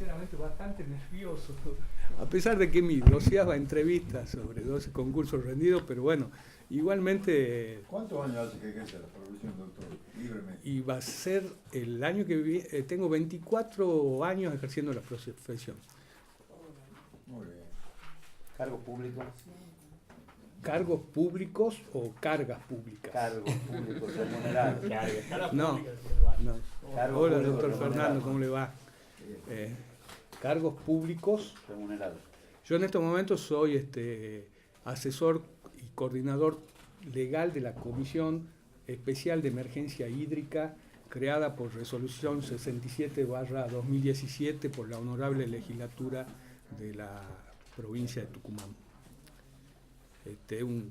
sinceramente bastante nervioso, a pesar de que mi doceava entrevista sobre 12 concursos rendidos, pero bueno, igualmente... ¿Cuántos años hace que ejerce la profesión, doctor? Libremente. Y va a ser el año que viene, tengo 24 años ejerciendo la profesión. Muy bien. ¿Cargo público? ¿Cargos públicos o cargas públicas? Cargos públicos remunerados. No, no. Cargos Hola, públicos doctor remunerados. Fernando, ¿cómo le va? Cargos públicos. Remunerados. Yo en estos momentos soy asesor y coordinador legal de la Comisión Especial de Emergencia Hídrica creada por resolución 67/2017 por la Honorable Legislatura de la provincia de Tucumán. Un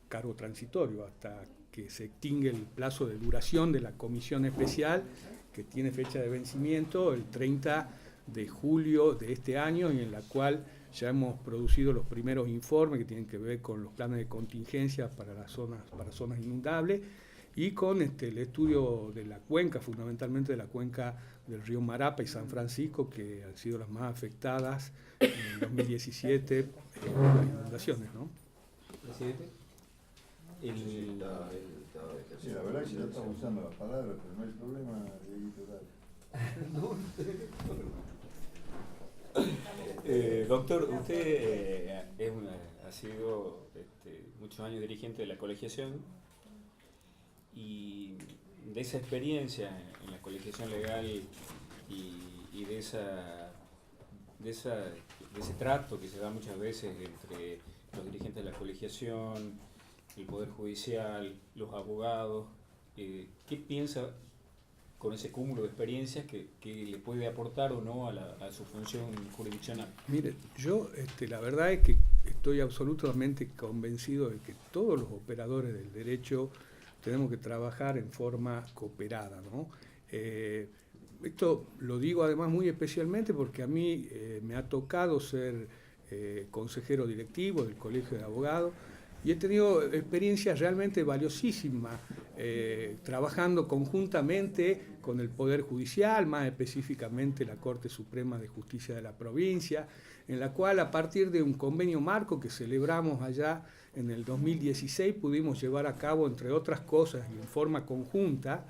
cargo transitorio hasta que se extingue el plazo de duración de la comisión especial, que tiene fecha de vencimiento el 30 de julio de este año, y en la cual ya hemos producido los primeros informes que tienen que ver con los planes de contingencia para las zonas inundables, y con el estudio de la cuenca, fundamentalmente de la cuenca del río Marapa y San Francisco, que han sido las más afectadas en el 2017 por las inundaciones, ¿no? Presidente. Sí, la verdad es que ya estamos usando la palabra, pero no hay problema, Dieguito, dale. Doctor, usted ha sido muchos años dirigente de la colegiación, y de esa experiencia en la colegiación legal y de ese trato que se da muchas veces entre los dirigentes de la colegiación, el Poder Judicial, los abogados, ¿qué piensa con ese cúmulo de experiencias que le puede aportar o no a su función jurisdiccional? Mire, yo la verdad es que estoy absolutamente convencido de que todos los operadores del derecho tenemos que trabajar en forma cooperada, ¿no? Esto lo digo además muy especialmente porque a mí me ha tocado ser consejero directivo del Colegio de Abogados, y he tenido experiencias realmente valiosísimas trabajando conjuntamente con el Poder Judicial, más específicamente la Corte Suprema de Justicia de la provincia, en la cual, a partir de un convenio marco que celebramos allá en el 2016, pudimos llevar a cabo, entre otras cosas y en forma conjunta,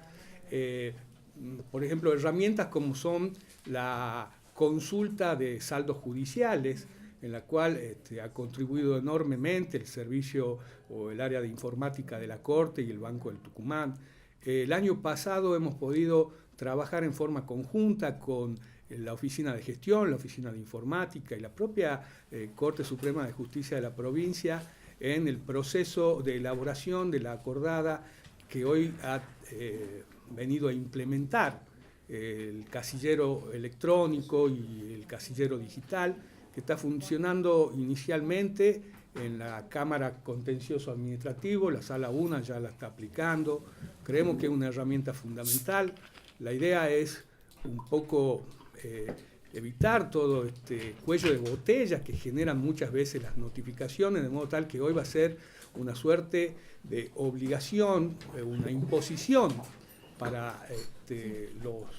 por ejemplo, herramientas como son la consulta de saldos judiciales, en la cual ha contribuido enormemente el servicio o el área de informática de la Corte y el Banco del Tucumán. El año pasado hemos podido trabajar en forma conjunta con la Oficina de Gestión, la Oficina de Informática y la propia Corte Suprema de Justicia de la provincia en el proceso de elaboración de la acordada que hoy ha venido a implementar el casillero electrónico y el casillero digital, que está funcionando inicialmente en la Cámara Contencioso Administrativo, la Sala 1 ya la está aplicando. Creemos que es una herramienta fundamental. La idea es un poco evitar todo este cuello de botella que generan muchas veces las notificaciones, de modo tal que hoy va a ser una suerte de obligación, una imposición para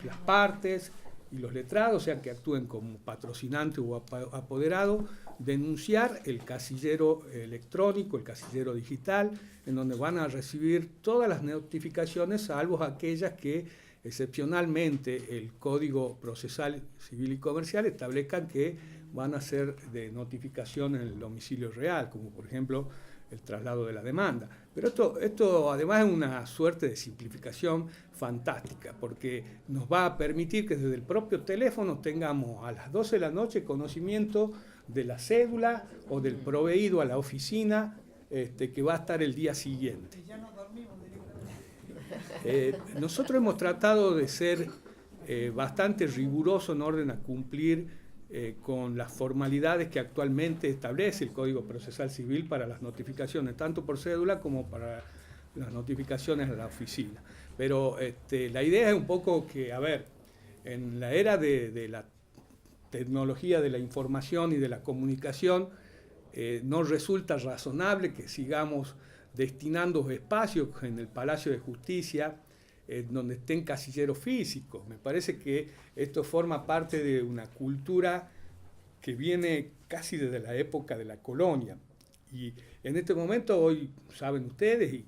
las partes y los letrados, o sea, que actúen como patrocinante o apoderado, denunciar el casillero electrónico, el casillero digital, en donde van a recibir todas las notificaciones, salvo aquellas que excepcionalmente el Código Procesal Civil y Comercial establezcan que van a ser de notificación en el domicilio real, como por ejemplo el traslado de la demanda. Pero esto además es una suerte de simplificación fantástica, porque nos va a permitir que desde el propio teléfono tengamos a las 12 de la noche conocimiento de la cédula o del proveído a la oficina que va a estar el día siguiente. Nosotros hemos tratado de ser bastante rigurosos en orden a cumplir con las formalidades que actualmente establece el Código Procesal Civil para las notificaciones, tanto por cédula como para las notificaciones a la oficina. Pero la idea es un poco que, a ver, en la era de la tecnología de la información y de la comunicación, no resulta razonable que sigamos destinando espacios en el Palacio de Justicia donde estén casilleros físicos. Me parece que esto forma parte de una cultura que viene casi desde la época de la colonia. Y en este momento, hoy saben ustedes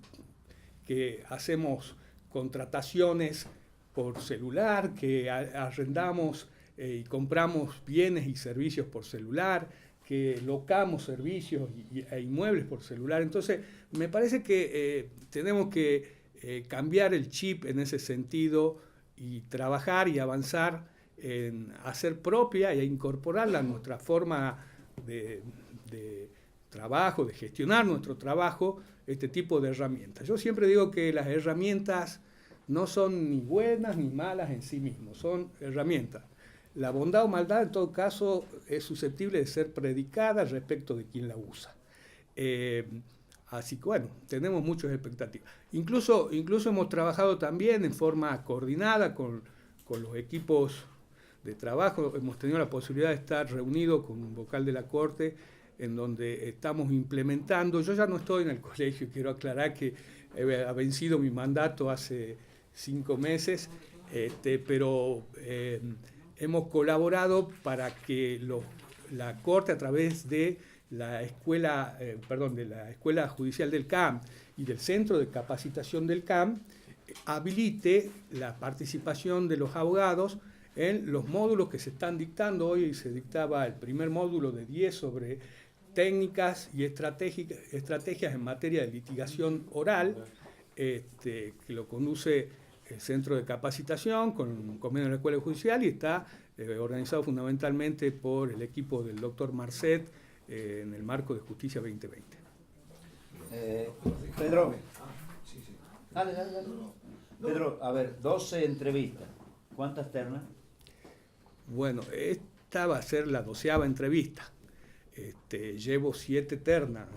que hacemos contrataciones por celular, que arrendamos y compramos bienes y servicios por celular, que locamos servicios e inmuebles por celular. Entonces, me parece que tenemos que cambiar el chip en ese sentido y trabajar y avanzar en hacer propia e incorporarla a nuestra forma de trabajo, de gestionar nuestro trabajo, este tipo de herramientas. Yo siempre digo que las herramientas no son ni buenas ni malas en sí mismas, son herramientas. La bondad o maldad, en todo caso, es susceptible de ser predicada respecto de quien la usa. Así que, bueno, tenemos muchas expectativas. Incluso hemos trabajado también en forma coordinada con los equipos de trabajo. Hemos tenido la posibilidad de estar reunidos con un vocal de la Corte, en donde estamos implementando. Yo ya no estoy en el colegio, quiero aclarar que ha vencido mi mandato hace 5 meses, pero hemos colaborado para que la Corte, a través de la Escuela Judicial del CAM y del Centro de Capacitación del CAM, habilite la participación de los abogados en los módulos que se están dictando. Hoy se dictaba el primer módulo de 10 sobre técnicas y estrategias en materia de litigación oral, que lo conduce el Centro de Capacitación con un convenio de la Escuela Judicial, y está organizado fundamentalmente por el equipo del doctor Marcet en el marco de Justicia 2020. Pedro, dale. Pedro, a ver, 12 entrevistas. ¿Cuántas ternas? Bueno, esta va a ser la 12ª entrevista. Llevo 7 ternas.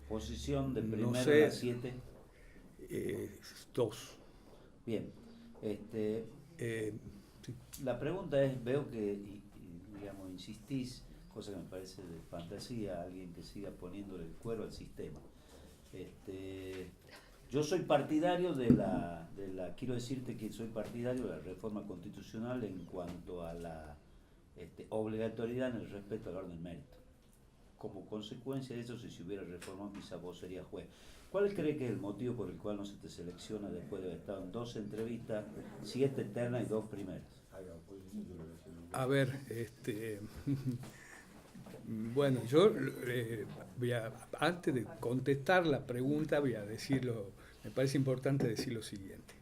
Posición de primero no sé, a 7. 2. Bien. Sí. La pregunta es, veo que, digamos, insistís, cosa que me parece de fantasía, alguien que siga poniéndole el cuero al sistema. Yo soy partidario quiero decirte que soy partidario de la reforma constitucional en cuanto a la obligatoriedad en el respeto al orden mérito. Como consecuencia de eso, si se hubiera reformado, quizá vos serías juez. ¿Cuál cree que es el motivo por el cual no se te selecciona después de haber estado en 12 entrevistas, 7 ternas y 2 primeras? A ver, bueno, yo antes de contestar la pregunta voy a decirlo, me parece importante decir lo siguiente.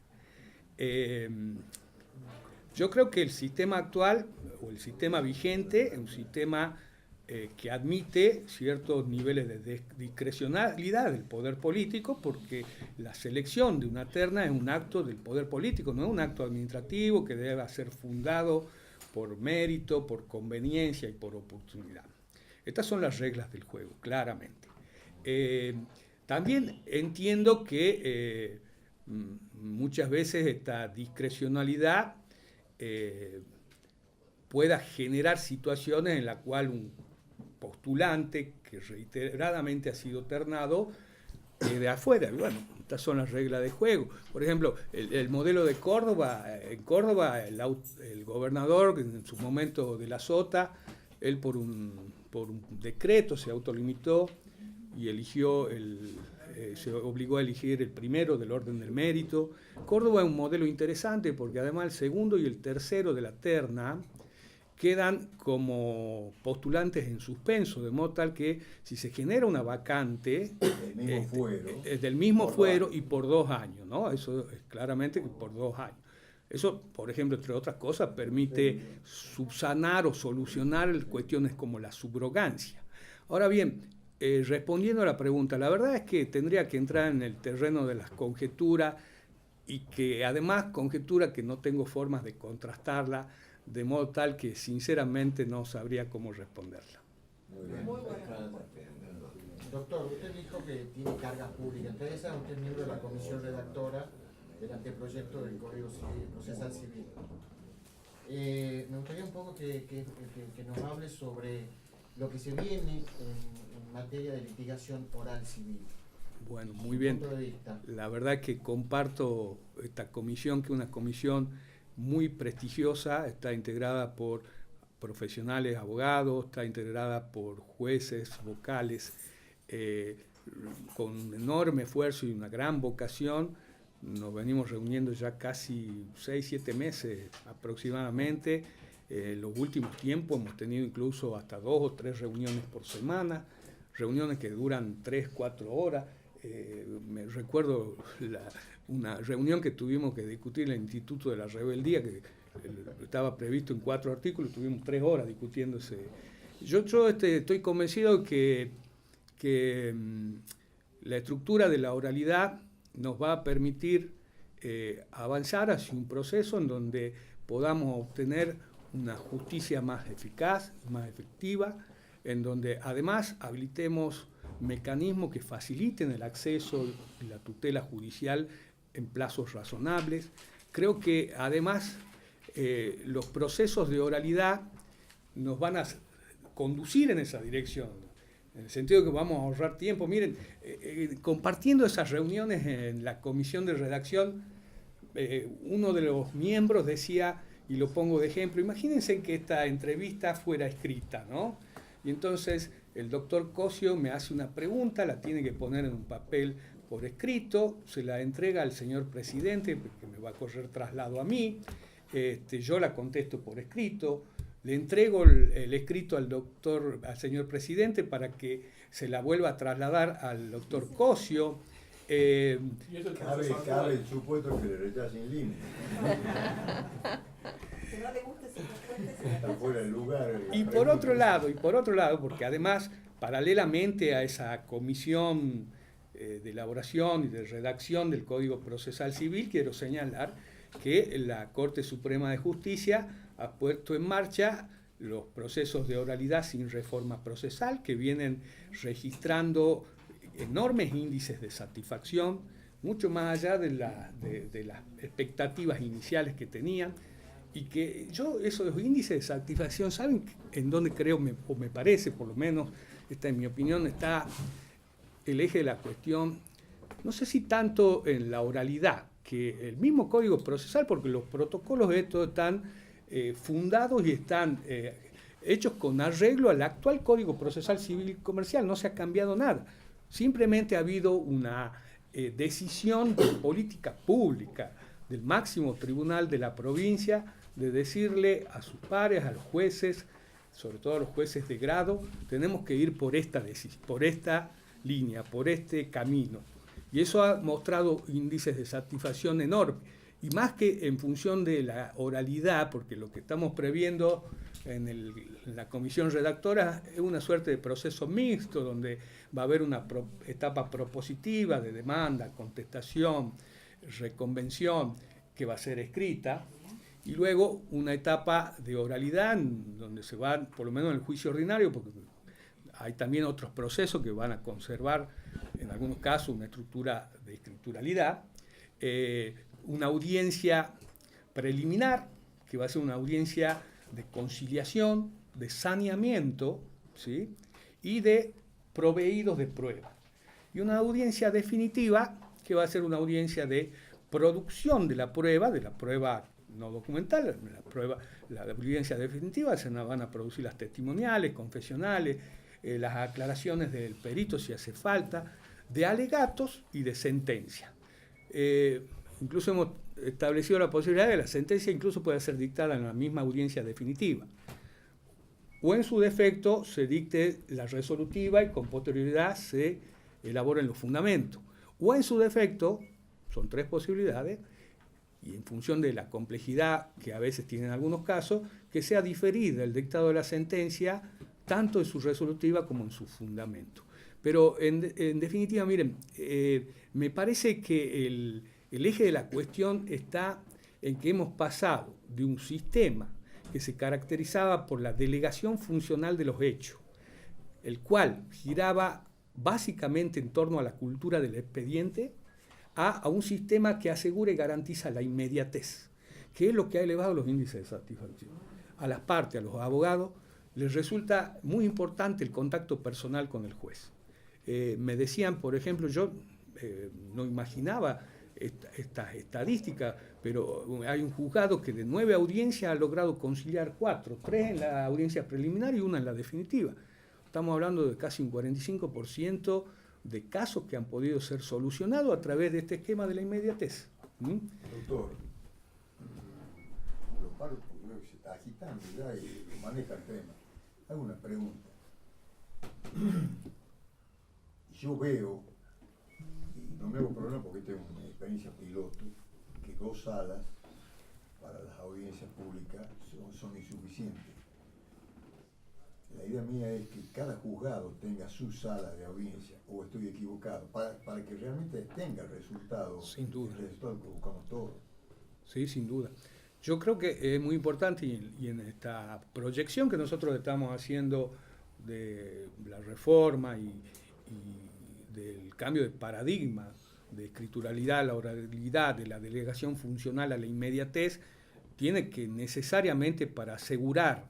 Yo creo que el sistema actual, o el sistema vigente, es un sistema que admite ciertos niveles de discrecionalidad del poder político, porque la selección de una terna es un acto del poder político, no es un acto administrativo que debe ser fundado por mérito, por conveniencia y por oportunidad. Estas son las reglas del juego, claramente. También entiendo que muchas veces esta discrecionalidad pueda generar situaciones en las cuales un postulante que reiteradamente ha sido ternado de afuera. Y bueno, estas son las reglas de juego. Por ejemplo, el modelo de Córdoba. En Córdoba el gobernador, en su momento de la Sota, él por un decreto se autolimitó y se obligó a elegir el primero del orden del mérito. Córdoba es un modelo interesante porque además el segundo y el tercero de la terna quedan como postulantes en suspenso, de modo tal que si se genera una vacante es del mismo fuero y por 2 años, ¿no? Eso es claramente por 2 años. Eso, por ejemplo, entre otras cosas, permite subsanar o solucionar cuestiones como la subrogancia. Ahora bien, respondiendo a la pregunta, la verdad es que tendría que entrar en el terreno de las conjeturas, y que además conjetura que no tengo formas de contrastarla, de modo tal que sinceramente no sabría cómo responderla. Muy bueno. Doctor, usted dijo que tiene cargas públicas. Usted es miembro de la comisión redactora del anteproyecto del Código Civil, Procesal Civil. Me gustaría un poco que nos hable sobre lo que se viene en materia de litigación oral civil. Bueno, muy bien. Punto de vista. La verdad es que comparto esta comisión, que es una comisión muy prestigiosa, está integrada por profesionales, abogados, está integrada por jueces, vocales, con enorme esfuerzo y una gran vocación. Nos venimos reuniendo ya casi 6, 7 meses aproximadamente. Los últimos tiempos hemos tenido incluso hasta 2 o 3 reuniones por semana, reuniones que duran 3, 4 horas. Me recuerdo una reunión que tuvimos que discutir en el Instituto de la Rebeldía, que estaba previsto en 4 artículos, tuvimos 3 horas discutiéndose. Yo estoy convencido que la estructura de la oralidad nos va a permitir avanzar hacia un proceso en donde podamos obtener una justicia más eficaz, más efectiva, en donde además habilitemos mecanismos que faciliten el acceso y la tutela judicial en plazos razonables. Creo que además los procesos de oralidad nos van a conducir en esa dirección, en el sentido de que vamos a ahorrar tiempo. Miren, compartiendo esas reuniones en la comisión de redacción, uno de los miembros decía, y lo pongo de ejemplo, imagínense que esta entrevista fuera escrita, ¿no? Y entonces el doctor Cosio me hace una pregunta, la tiene que poner en un papel por escrito, se la entrega al señor presidente, que me va a correr traslado a mí, yo la contesto por escrito, le entrego el escrito al señor presidente para que se la vuelva a trasladar al doctor Cosio. Cabe el supuesto que le rechacen línea. Que no le guste ese respuesta, Está fuera del lugar. Y por otro lado, porque además, paralelamente a esa comisión de elaboración y de redacción del Código Procesal Civil, quiero señalar que la Corte Suprema de Justicia ha puesto en marcha los procesos de oralidad sin reforma procesal, que vienen registrando enormes índices de satisfacción, mucho más allá de las expectativas iniciales que tenían, y que esos índices de satisfacción, ¿saben en dónde creo, o me parece, por lo menos, esta en mi opinión, está el eje de la cuestión? No sé si tanto en la oralidad, que el mismo Código Procesal, porque los protocolos de estos están fundados y están hechos con arreglo al actual Código Procesal Civil y Comercial, no se ha cambiado nada. Simplemente ha habido una decisión de política pública del máximo tribunal de la provincia de decirle a sus pares, a los jueces, sobre todo a los jueces de grado, tenemos que ir por esta línea, por este camino. Y eso ha mostrado índices de satisfacción enormes. Y más que en función de la oralidad, porque lo que estamos previendo en la comisión redactora es una suerte de proceso mixto, donde va a haber una etapa propositiva de demanda, contestación, reconvención, que va a ser escrita, y luego una etapa de oralidad, donde se va, por lo menos en el juicio ordinario, porque hay también otros procesos que van a conservar, en algunos casos, una estructura de escrituralidad, una audiencia preliminar, que va a ser una audiencia de conciliación, de saneamiento, ¿sí?, y de proveídos de prueba. Y una audiencia definitiva, que va a ser una audiencia de producción de la prueba no documental, la audiencia definitiva, se van a producir las testimoniales, confesionales, las aclaraciones del perito si hace falta, de alegatos y de sentencia. Incluso hemos establecido la posibilidad de que la sentencia incluso pueda ser dictada en la misma audiencia definitiva. O en su defecto se dicte la resolutiva y con posterioridad se elaboren los fundamentos. O en su defecto, son 3 posibilidades, y en función de la complejidad que a veces tienen algunos casos, que sea diferida el dictado de la sentencia tanto en su resolutiva como en su fundamento. Pero en definitiva, miren, me parece que el eje de la cuestión está en que hemos pasado de un sistema que se caracterizaba por la delegación funcional de los hechos, el cual giraba básicamente en torno a la cultura del expediente, a un sistema que asegura y garantiza la inmediatez, que es lo que ha elevado los índices de satisfacción. A las partes, a los abogados, les resulta muy importante el contacto personal con el juez. Me decían, por ejemplo, yo no imaginaba estas estadísticas, pero hay un juzgado que de 9 audiencias ha logrado conciliar 4, 3 en la audiencia preliminar y 1 en la definitiva. Estamos hablando de casi un 45% de casos que han podido ser solucionados a través de este esquema de la inmediatez. Doctor, los paros creo que se está agitando ya y maneja el tema. Hago una pregunta. Yo veo, y no me hago problema porque tengo una experiencia piloto, que 2 salas para las audiencias públicas son insuficientes. La idea mía es que cada juzgado tenga su sala de audiencia, o estoy equivocado, para que realmente tenga el resultado, Sin duda. el resultado que buscamos todos. Sí, sin duda. Yo creo que es muy importante y en esta proyección que nosotros estamos haciendo de la reforma y del cambio de paradigma, de escrituralidad a la oralidad, de la delegación funcional a la inmediatez, tiene que necesariamente, para asegurar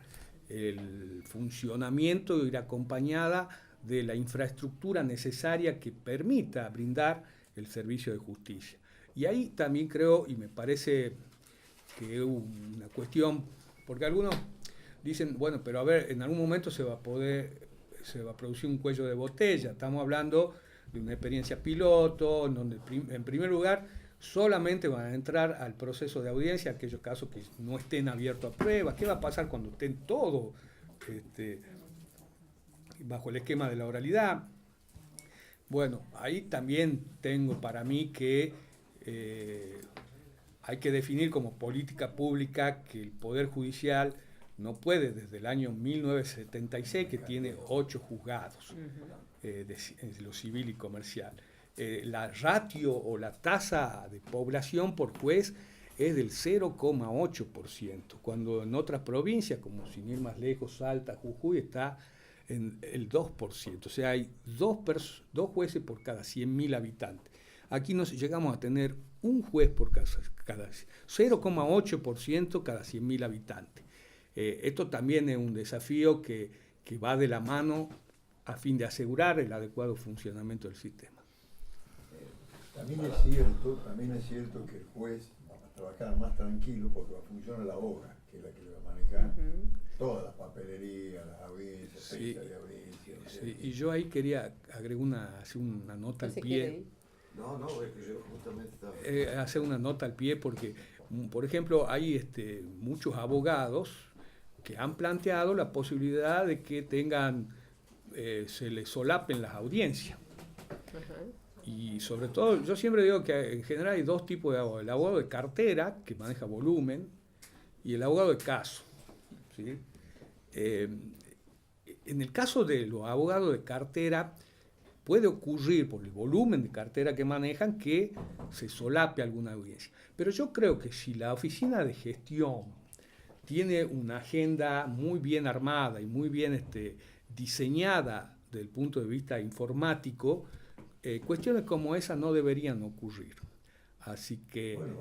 el funcionamiento, ir acompañada de la infraestructura necesaria que permita brindar el servicio de justicia. Y ahí también creo, y me parece que es una cuestión, porque algunos dicen, bueno, pero a ver, en algún momento se va a producir un cuello de botella. Estamos hablando de una experiencia piloto, en donde en primer lugar solamente van a entrar al proceso de audiencia aquellos casos que no estén abiertos a pruebas. ¿Qué va a pasar cuando estén todos bajo el esquema de la oralidad? Bueno, ahí también tengo para mí que hay que definir como política pública que el Poder Judicial no puede, desde el año 1976, que tiene 8 juzgados de lo civil y comercial. La ratio o la tasa de población por juez es del 0,8%, cuando en otras provincias, como sin ir más lejos, Salta, Jujuy, está en el 2%. O sea, hay 2 jueces por cada 100.000 habitantes. Aquí nos llegamos a tener un juez por cada 0,8% cada 100.000 habitantes. Esto también es un desafío que va de la mano a fin de asegurar el adecuado funcionamiento del sistema. También es cierto que el juez va a trabajar más tranquilo porque va a funcionar la obra, que es la que le va a manejar todas las papelerías, las audiencias, Sí, de audiencias. sí, y yo ahí quería agregar hacer una nota al pie. No, es que yo justamente estaba... Hacer una nota al pie porque, por ejemplo, hay muchos abogados que han planteado la posibilidad de que se les solapen las audiencias. Y sobre todo, yo siempre digo que en general hay 2 tipos de abogados: el abogado de cartera, que maneja volumen, y el abogado de caso, ¿sí? En el caso de los abogados de cartera, puede ocurrir, por el volumen de cartera que manejan, que se solape alguna audiencia. Pero yo creo que si la oficina de gestión tiene una agenda muy bien armada y muy bien diseñada desde el punto de vista informático, cuestiones como esa no deberían ocurrir. Así que... Bueno,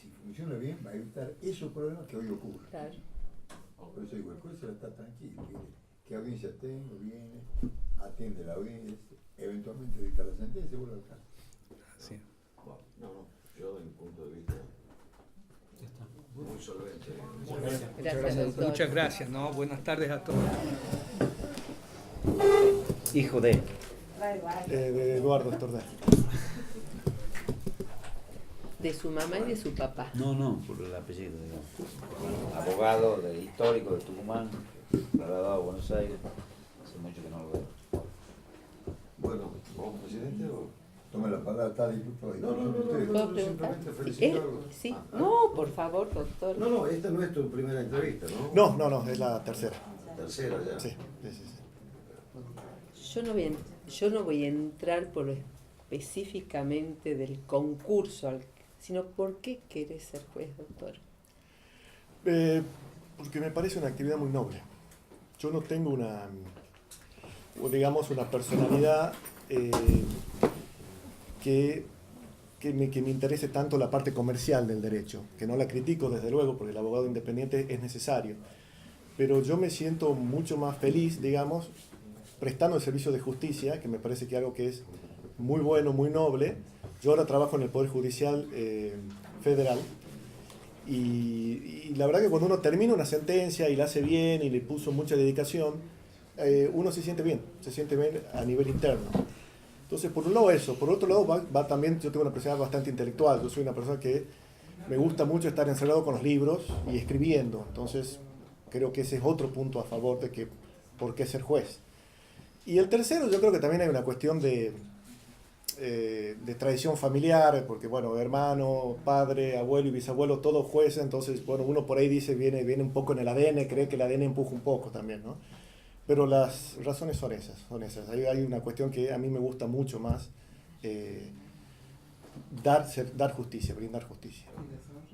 si funciona bien, va a evitar esos problemas que hoy ocurren. Claro. Por eso digo, el juez está tranquilo. ¿Qué audiencia tengo? Viene, atiende la audiencia, eventualmente dicta la sentencia y vuelve al caso. Sí. No, yo en mi punto de vista muy solvente. Gracias, doctor. Muchas gracias, ¿no? Buenas tardes a todos. Hijo de... De Eduardo Estordar. De su mamá y de su papá. No, por el apellido, digamos. Abogado histórico de Tucumán, trasladado a Buenos Aires. Hace mucho que no lo veo. Bueno, ¿vos, presidente, o tome la palabra? Está disculpado. ¿Puedo preguntar? Sí. No, por favor, doctor. No, esta no es tu primera entrevista, ¿no? No, es la tercera. Tercera ya. Sí. Yo no voy a entrar por lo específicamente del concurso, sino por qué querés ser juez, doctor. Porque me parece una actividad muy noble. Yo no tengo una personalidad que me interese tanto la parte comercial del derecho, que no la critico desde luego, porque el abogado independiente es necesario. Pero yo me siento mucho más feliz, digamos, prestando el servicio de justicia, que me parece que algo que es muy bueno, muy noble. Yo ahora trabajo en el Poder Judicial Federal y la verdad que cuando uno termina una sentencia y la hace bien y le puso mucha dedicación, uno se siente bien a nivel interno. Entonces, por un lado eso, por otro lado va también, yo tengo una personalidad bastante intelectual, yo soy una persona que me gusta mucho estar encerrado con los libros y escribiendo, entonces creo que ese es otro punto a favor de que por qué ser juez. Y el tercero, yo creo que también hay una cuestión de tradición familiar, porque bueno, hermano, padre, abuelo y bisabuelo, todos jueces, entonces bueno, uno por ahí dice, viene un poco en el ADN, cree que el ADN empuja un poco también, ¿no? Pero las razones son esas. Hay una cuestión que a mí me gusta mucho más, dar justicia, brindar justicia.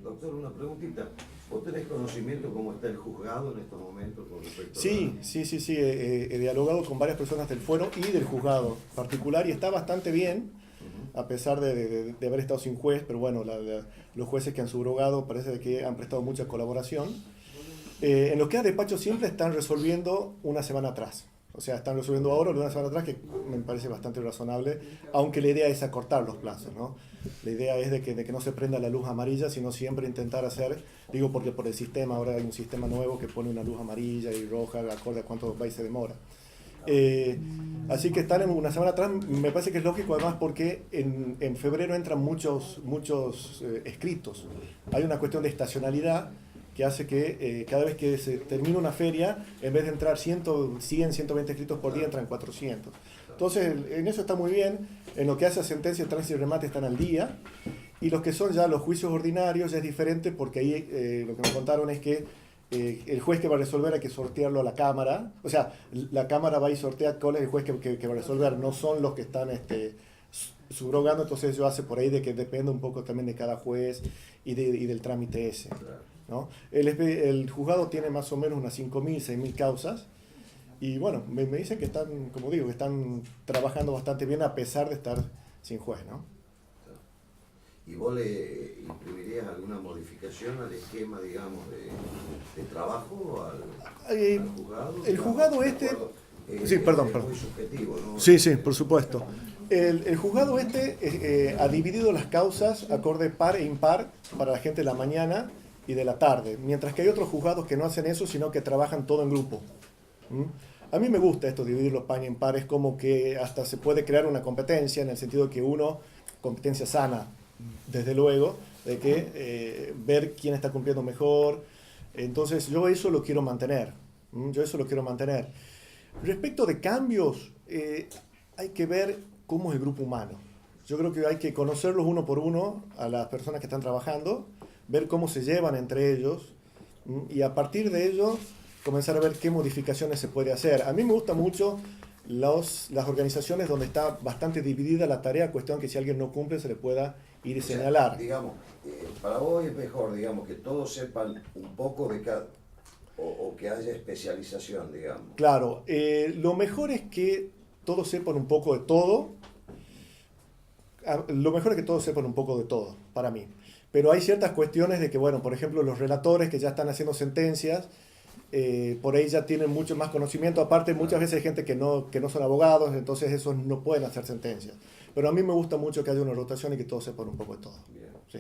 Doctor, una preguntita. ¿Vos tenés conocimiento cómo está el juzgado en estos momentos con respecto Sí. He dialogado con varias personas del fuero y del juzgado particular y está bastante bien, a pesar de haber estado sin juez, pero bueno, los jueces que han subrogado parece que han prestado mucha colaboración. En lo que es despacho simple están resolviendo una semana atrás. O sea, están resolviendo ahora una semana atrás, que me parece bastante razonable, aunque la idea es acortar los plazos, ¿no? La idea es de que no se prenda la luz amarilla, sino siempre intentar hacer, digo porque por el sistema, ahora hay un sistema nuevo que pone una luz amarilla y roja, acorde a cuánto va y se demora. Así que están en una semana atrás, me parece que es lógico además porque en febrero entran muchos escritos. Hay una cuestión de estacionalidad que hace que cada vez que se termina una feria, en vez de entrar 100, 120 escritos por día, entran 400. Entonces, en eso está muy bien. En lo que hace a sentencia, tránsito y remate están al día. Y los que son ya los juicios ordinarios ya es diferente porque ahí lo que me contaron es que el juez que va a resolver hay que sortearlo a la Cámara. O sea, la Cámara va y sortea cuál es el juez que va a resolver. No son los que están subrogando. Entonces, eso hace por ahí de que depende un poco también de cada juez y del trámite ese, ¿no? El juzgado tiene más o menos unas 5.000, 6.000 causas y bueno, me dicen que están, como digo, que están trabajando bastante bien a pesar de estar sin juez, ¿no? ¿Y vos le imprimirías alguna modificación al esquema, digamos, de trabajo al juzgado? El juzgado sí, perdón. Muy subjetivo, ¿no? Sí, por supuesto. El juzgado ha dividido las causas acorde par e impar para la gente de la mañana y de la tarde, mientras que hay otros juzgados que no hacen eso, sino que trabajan todo en grupo. A mí me gusta esto, dividir los par y impar, es como que hasta se puede crear una competencia, en el sentido de que competencia sana, desde luego, de que ver quién está cumpliendo mejor. Entonces yo eso lo quiero mantener. Respecto de cambios, hay que ver cómo es el grupo humano. Yo creo que hay que conocerlos uno por uno a las personas que están trabajando, ver cómo se llevan entre ellos y a partir de ello comenzar a ver qué modificaciones se puede hacer. A mí me gusta mucho las organizaciones donde está bastante dividida la tarea, cuestión que si alguien no cumple se le pueda ir y señalar. Digamos, para vos es mejor, digamos, que todos sepan un poco de cada, o que haya especialización, digamos. Claro, lo mejor es que todos sepan un poco de todo. Para mí. Pero hay ciertas cuestiones de que, bueno, por ejemplo, los relatores que ya están haciendo sentencias, por ahí ya tienen mucho más conocimiento. Aparte, muchas veces hay gente que no son abogados, entonces esos no pueden hacer sentencias. Pero a mí me gusta mucho que haya una rotación y que todos sepan un poco de todo. Sí.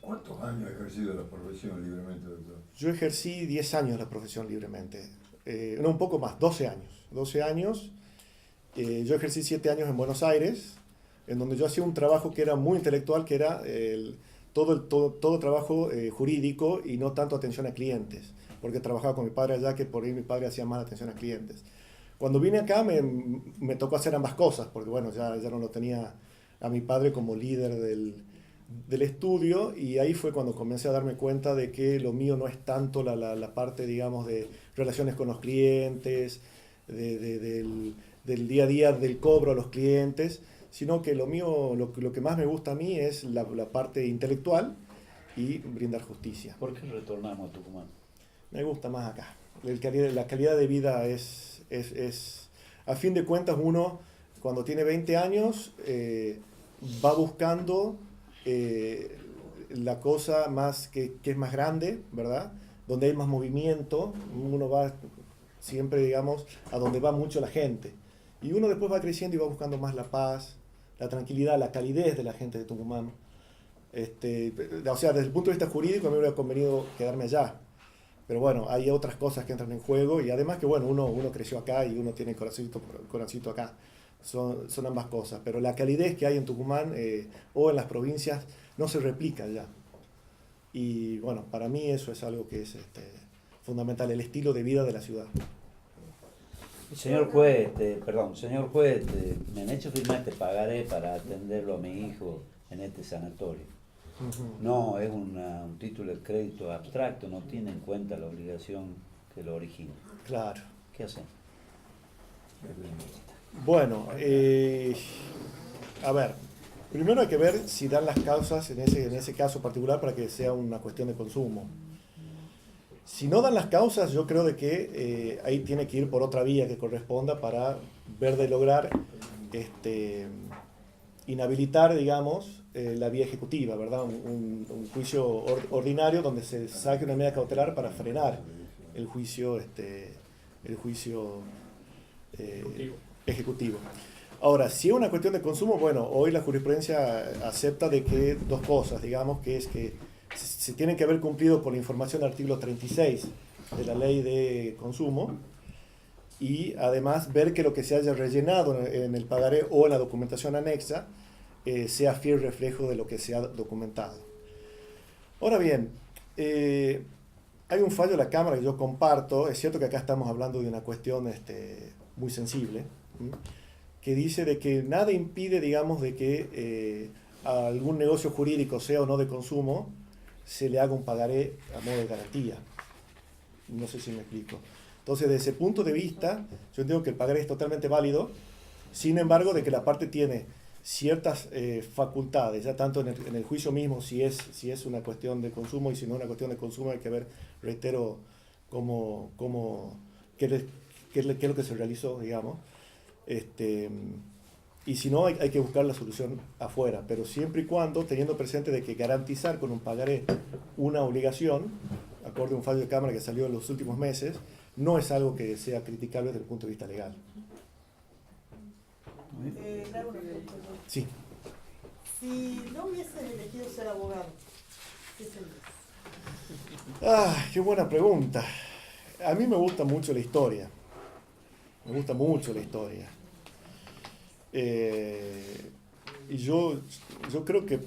¿Cuántos años ha ejercido la profesión libremente, doctor? Yo ejercí 10 años la profesión libremente. No, un poco más, 12 años. 12 años. Yo ejercí 7 años en Buenos Aires, en donde yo hacía un trabajo que era muy intelectual, que era todo trabajo jurídico y no tanto atención a clientes, porque trabajaba con mi padre allá, que por ahí mi padre hacía más atención a clientes. Cuando vine acá me tocó hacer ambas cosas, porque bueno, ya no lo tenía a mi padre como líder del estudio, y ahí fue cuando comencé a darme cuenta de que lo mío no es tanto la parte, digamos, de relaciones con los clientes, del día a día del cobro a los clientes, sino que lo mío, lo que más me gusta a mí es la parte intelectual y brindar justicia. ¿Por qué retornamos a Tucumán? Me gusta más acá. La calidad de vida es a fin de cuentas, uno cuando tiene 20 años va buscando la cosa más que es más grande, ¿verdad? Donde hay más movimiento, uno va siempre, digamos, a donde va mucho la gente. Y uno después va creciendo y va buscando más la paz, la tranquilidad, la calidez de la gente de Tucumán. O sea, desde el punto de vista jurídico a mí me hubiera convenido quedarme allá. Pero bueno, hay otras cosas que entran en juego y además que bueno, uno creció acá y uno tiene corazoncito acá. Son ambas cosas. Pero la calidez que hay en Tucumán o en las provincias no se replica allá. Y bueno, para mí eso es algo que es fundamental, el estilo de vida de la ciudad. Señor juez, me han hecho firmar este pagaré para atenderlo a mi hijo en este sanatorio. No, es un título de crédito abstracto, no tiene en cuenta la obligación que lo origina. Claro. ¿Qué hacen? Bueno, a ver, primero hay que ver si dan las causas en ese caso particular para que sea una cuestión de consumo. Si no dan las causas, yo creo de que ahí tiene que ir por otra vía que corresponda para ver de lograr inhabilitar, digamos, la vía ejecutiva, ¿verdad? Un juicio ordinario donde se saque una medida cautelar para frenar el juicio, ejecutivo. Ahora, si es una cuestión de consumo, bueno, hoy la jurisprudencia acepta de que dos cosas, digamos, que es que se tienen que haber cumplido con la información del artículo 36 de la ley de consumo y además ver que lo que se haya rellenado en el pagaré o en la documentación anexa sea fiel reflejo de lo que se ha documentado. Ahora bien, hay un fallo de la Cámara que yo comparto, es cierto que acá estamos hablando de una cuestión muy sensible, que dice de que nada impide, digamos, de que a algún negocio jurídico, sea o no de consumo, se le haga un pagaré a modo de garantía. No sé si me explico. Entonces, desde ese punto de vista, yo entiendo que el pagaré es totalmente válido, sin embargo, de que la parte tiene ciertas facultades, ya tanto en el juicio mismo, si es una cuestión de consumo y si no es una cuestión de consumo, hay que ver, reitero, qué es lo que se realizó, digamos. Y si no, hay que buscar la solución afuera, pero siempre y cuando teniendo presente de que garantizar con un pagaré una obligación, acorde a un fallo de Cámara que salió en los últimos meses, no es algo que sea criticable desde el punto de vista legal. Sí. Si no hubiesen elegido ser abogado, ¿qué serías? Qué buena pregunta. A mí me gusta mucho la historia. Me gusta mucho la historia. Y yo creo que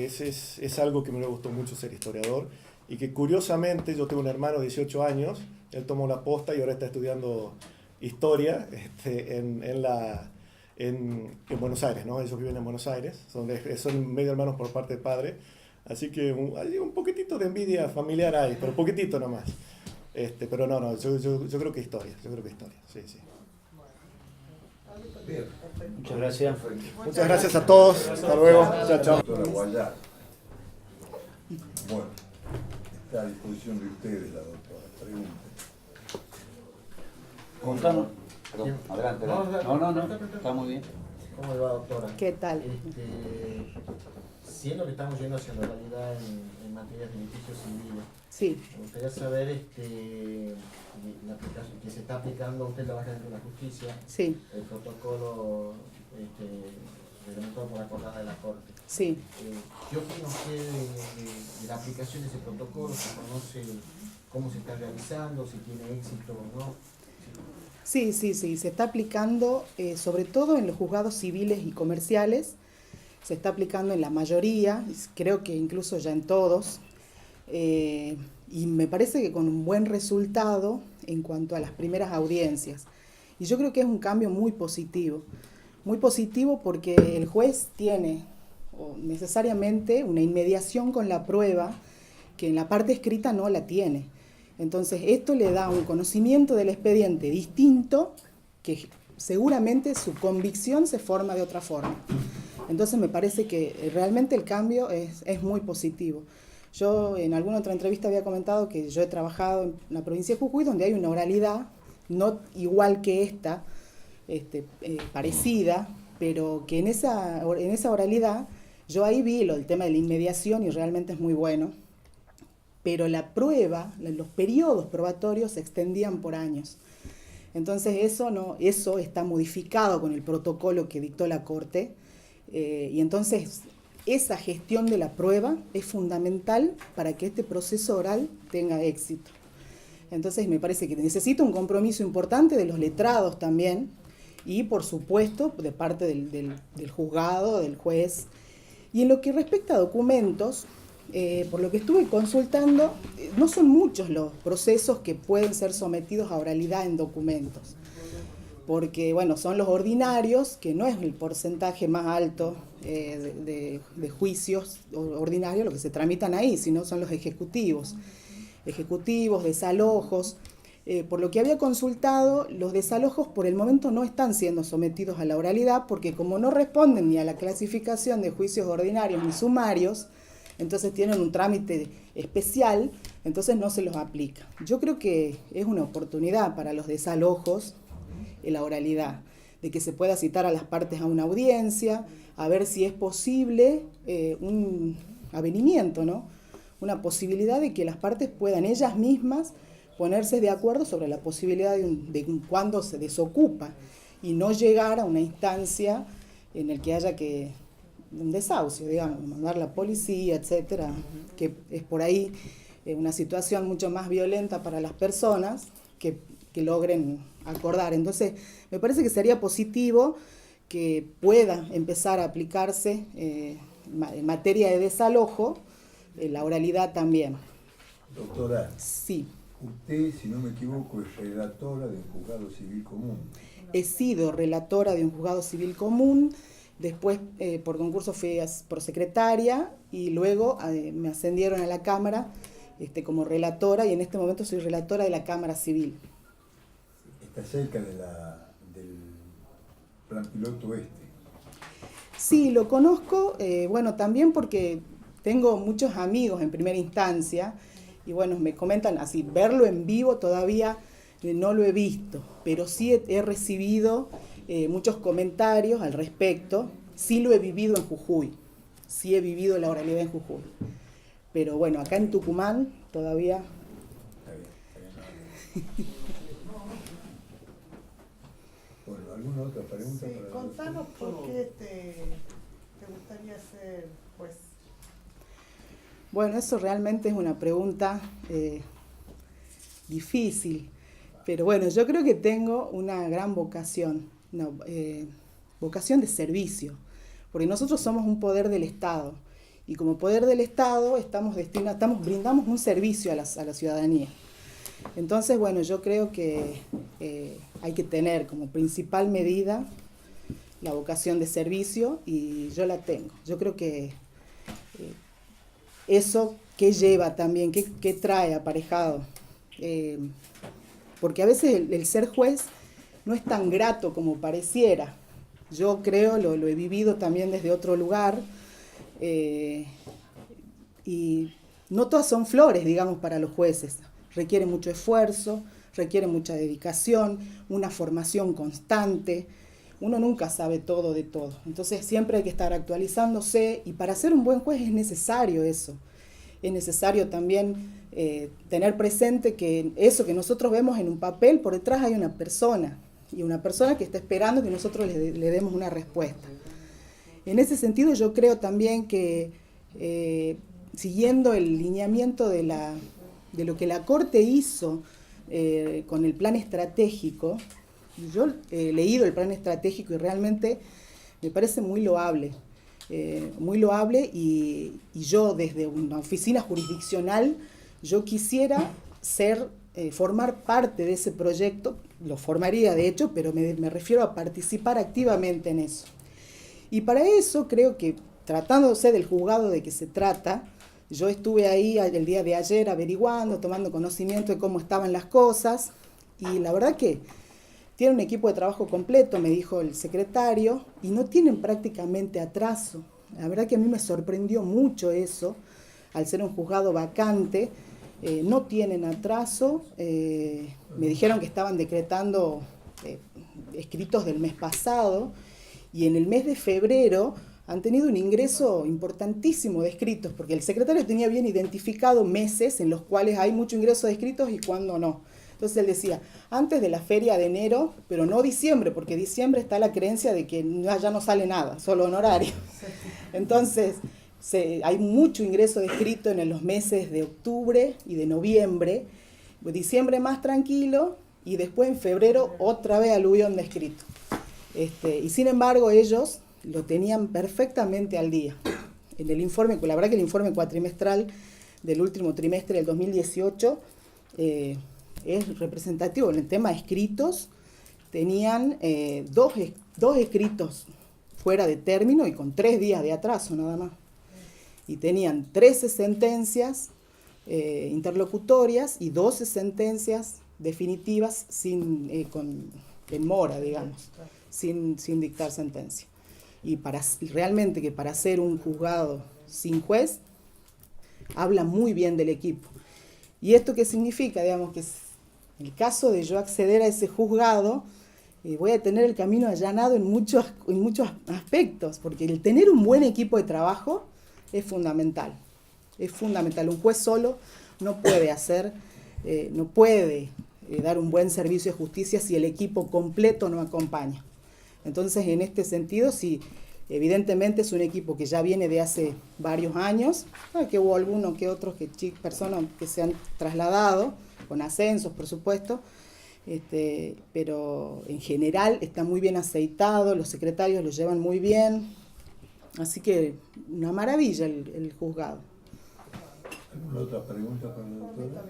ese es algo que me gustó mucho ser historiador y que curiosamente yo tengo un hermano de 18 años, él tomó la posta y ahora está estudiando historia en Buenos Aires, ¿no? Ellos viven en Buenos Aires, son medio hermanos por parte de padre, así que hay un poquitito de envidia familiar ahí, pero poquitito nomás. Pero no, yo creo que historia, sí. Bien. Muchas gracias. Muchas gracias a todos, hasta luego, chao. Doctora Guayar. Bueno, está a disposición de ustedes la doctora. Pregunta. Contanos. Perdón, adelante. No, está muy bien. ¿Cómo le va, doctora? ¿Qué tal? Siendo que estamos yendo hacia la realidad en materia de litigios civiles, Sí. me gustaría saber la aplicación que se está aplicando, usted trabaja dentro de la justicia, Sí, el protocolo reglamentado por la acordada de la Corte. sí. ¿Qué opina usted de la aplicación de ese protocolo? ¿Se conoce cómo se está realizando, si tiene éxito o no? Sí, se está aplicando sobre todo en los juzgados civiles y comerciales, se está aplicando en la mayoría, creo que incluso ya en todos, y me parece que con un buen resultado en cuanto a las primeras audiencias. Y yo creo que es un cambio muy positivo porque el juez tiene necesariamente una inmediación con la prueba que en la parte escrita no la tiene. Entonces esto le da un conocimiento del expediente distinto que seguramente su convicción se forma de otra forma. Entonces me parece que realmente el cambio es muy positivo. Yo en alguna otra entrevista había comentado que yo he trabajado en la provincia de Jujuy donde hay una oralidad, no igual que esta, parecida, pero que en esa oralidad yo ahí vi el tema de la inmediación y realmente es muy bueno. Pero la prueba, los periodos probatorios se extendían por años. Entonces eso está modificado con el protocolo que dictó la Corte Y entonces esa gestión de la prueba es fundamental para que este proceso oral tenga éxito. Entonces me parece que necesita un compromiso importante de los letrados también y por supuesto de parte del juzgado, del juez. Y en lo que respecta a documentos, por lo que estuve consultando, no son muchos los procesos que pueden ser sometidos a oralidad en documentos. Porque, bueno, son los ordinarios, que no es el porcentaje más alto de juicios ordinarios lo que se tramitan ahí, sino son los ejecutivos. Ejecutivos, desalojos. Por lo que había consultado, los desalojos por el momento no están siendo sometidos a la oralidad, porque como no responden ni a la clasificación de juicios ordinarios ni sumarios, entonces tienen un trámite especial, entonces no se los aplica. Yo creo que es una oportunidad para los desalojos en la oralidad, de que se pueda citar a las partes a una audiencia, a ver si es posible un avenimiento, ¿no? Una posibilidad de que las partes puedan ellas mismas ponerse de acuerdo sobre la posibilidad de cuándo se desocupa y no llegar a una instancia en el que haya que un desahucio, digamos, mandar la policía, etcétera, que es por ahí una situación mucho más violenta para las personas que logren acordar. Entonces, me parece que sería positivo que pueda empezar a aplicarse en materia de desalojo, la oralidad también. Doctora, sí. Usted, si no me equivoco, es relatora de un juzgado civil común. He sido relatora de un juzgado civil común, después por concurso fui por secretaria y luego me ascendieron a la Cámara como relatora y en este momento soy relatora de la Cámara Civil. Está cerca del plan piloto este. Sí, lo conozco, bueno, también porque tengo muchos amigos en primera instancia y bueno, me comentan así, verlo en vivo todavía no lo he visto, pero sí he recibido muchos comentarios al respecto, sí lo he vivido en Jujuy, sí he vivido la oralidad en Jujuy, pero bueno, acá en Tucumán todavía... Está bien. Bueno, ¿alguna otra pregunta? Sí, contanos por qué te gustaría ser juez. Bueno, eso realmente es una pregunta difícil, pero bueno, yo creo que tengo una gran vocación, vocación de servicio, porque nosotros somos un poder del Estado y como poder del Estado brindamos un servicio a la ciudadanía. Entonces, bueno, yo creo que hay que tener como principal medida la vocación de servicio y yo la tengo. Yo creo que eso, ¿qué lleva también? ¿Qué trae aparejado? Porque a veces el ser juez no es tan grato como pareciera. Yo creo, lo he vivido también desde otro lugar, y no todas son flores, digamos, para los jueces. Requiere mucho esfuerzo, requiere mucha dedicación, una formación constante. Uno nunca sabe todo de todo. Entonces siempre hay que estar actualizándose y para ser un buen juez es necesario eso. Es necesario también tener presente que eso que nosotros vemos en un papel, por detrás hay una persona. Y una persona que está esperando que nosotros le demos una respuesta. En ese sentido yo creo también que siguiendo el lineamiento de lo que la Corte hizo con el plan estratégico, yo he leído el plan estratégico y realmente me parece muy loable y yo desde una oficina jurisdiccional, yo quisiera formar parte de ese proyecto, lo formaría de hecho, pero me refiero a participar activamente en eso. Y para eso creo que, tratándose del juzgado de que se trata, yo estuve ahí el día de ayer averiguando, tomando conocimiento de cómo estaban las cosas, y la verdad que tiene un equipo de trabajo completo, me dijo el secretario, y no tienen prácticamente atraso. La verdad que a mí me sorprendió mucho eso, al ser un juzgado vacante, no tienen atraso, me dijeron que estaban decretando escritos del mes pasado, y en el mes de febrero han tenido un ingreso importantísimo de escritos, porque el secretario tenía bien identificado meses en los cuales hay mucho ingreso de escritos y cuando no. Entonces él decía, antes de la feria de enero, pero no diciembre, porque diciembre está la creencia de que ya no sale nada, solo honorario. Entonces hay mucho ingreso de escrito en los meses de octubre y de noviembre, diciembre más tranquilo, y después en febrero otra vez aluvión de escrito. Y sin embargo ellos lo tenían perfectamente al día. En el informe, la verdad que el informe cuatrimestral del último trimestre del 2018 es representativo. En el tema de escritos tenían dos escritos fuera de término y con 3 días de atraso nada más. Y tenían 13 sentencias interlocutorias y 12 sentencias definitivas en mora, digamos, sin dictar sentencia. Y realmente que para ser un juzgado sin juez, habla muy bien del equipo. ¿Y esto qué significa? Digamos que en el caso de yo acceder a ese juzgado, voy a tener el camino allanado en muchos aspectos, porque el tener un buen equipo de trabajo es fundamental. Es fundamental. Un juez solo no puede dar un buen servicio de justicia si el equipo completo no acompaña. Entonces, en este sentido, sí, evidentemente es un equipo que ya viene de hace varios años, que hubo algunos que otros personas que se han trasladado, con ascensos, por supuesto, pero en general está muy bien aceitado, los secretarios lo llevan muy bien, así que una maravilla el juzgado. ¿Alguna otra pregunta para la doctora?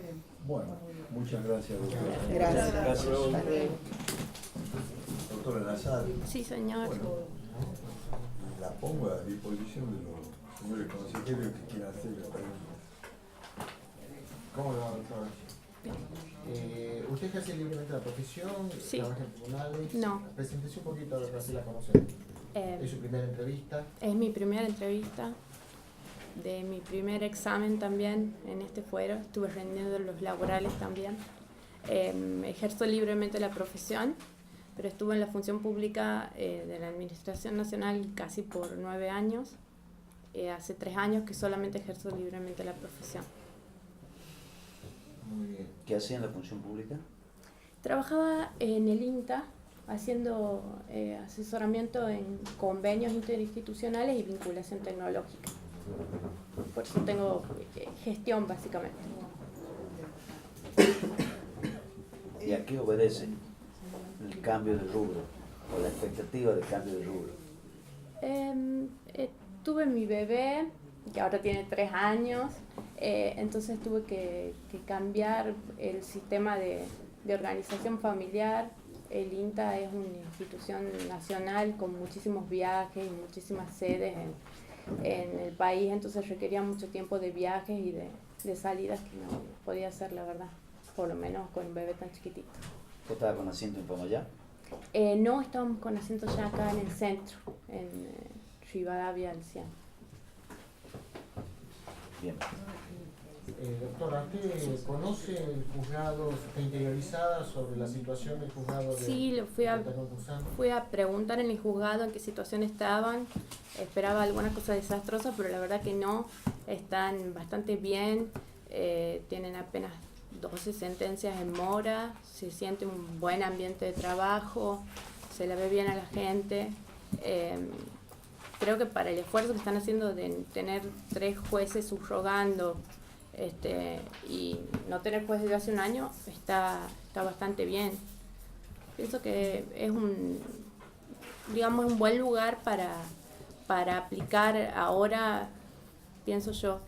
Bueno, muchas gracias, doctora. Gracias. Gracias. Hasta luego. Doctora Nazar. Sí, señor. Bueno, la pongo a disposición de los señores consejeros que quieran hacer la pregunta. ¿Cómo le va, doctora? ¿Usted ejerce libremente la profesión? Sí. ¿Trabaja en tribunales? No. Preséntese un poquito, a ver si la conocemos. ¿Es su primera entrevista? Es mi primera entrevista de mi primer examen también en este fuero. Estuve rendiendo los laborales también. Ejerzo libremente la profesión, pero estuve en la función pública de la Administración Nacional casi por 9 años. Hace 3 años que solamente ejerzo libremente la profesión. Muy bien. ¿Qué hacía en la función pública? Trabajaba en el INTA haciendo asesoramiento en convenios interinstitucionales y vinculación tecnológica. Por eso tengo gestión básicamente. ¿Y a qué obedece el cambio de rubro o la expectativa de cambio de rubro? Tuve mi bebé, que ahora tiene 3 años, entonces tuve que cambiar el sistema de organización familiar. El INTA es una institución nacional con muchísimos viajes y muchísimas sedes en el país, entonces requería mucho tiempo de viajes y de salidas que no podía hacer, la verdad, por lo menos con un bebé tan chiquitito. ¿Usted estaba con asiento en Pomayá? No, estábamos con asiento ya acá en el centro, en Rivadavia al 100. Bien. Doctora, ¿usted conoce el juzgado, está interiorizada sobre la situación del juzgado? Sí, fui a preguntar en el juzgado en qué situación estaban. Esperaba alguna cosa desastrosa, pero la verdad que no. Están bastante bien, tienen apenas 12 sentencias en mora, se siente un buen ambiente de trabajo, se la ve bien a la gente. Creo que para el esfuerzo que están haciendo de tener 3 jueces subrogando y no tener jueces de hace un año, está bastante bien. Pienso que es un buen lugar para aplicar ahora, pienso yo,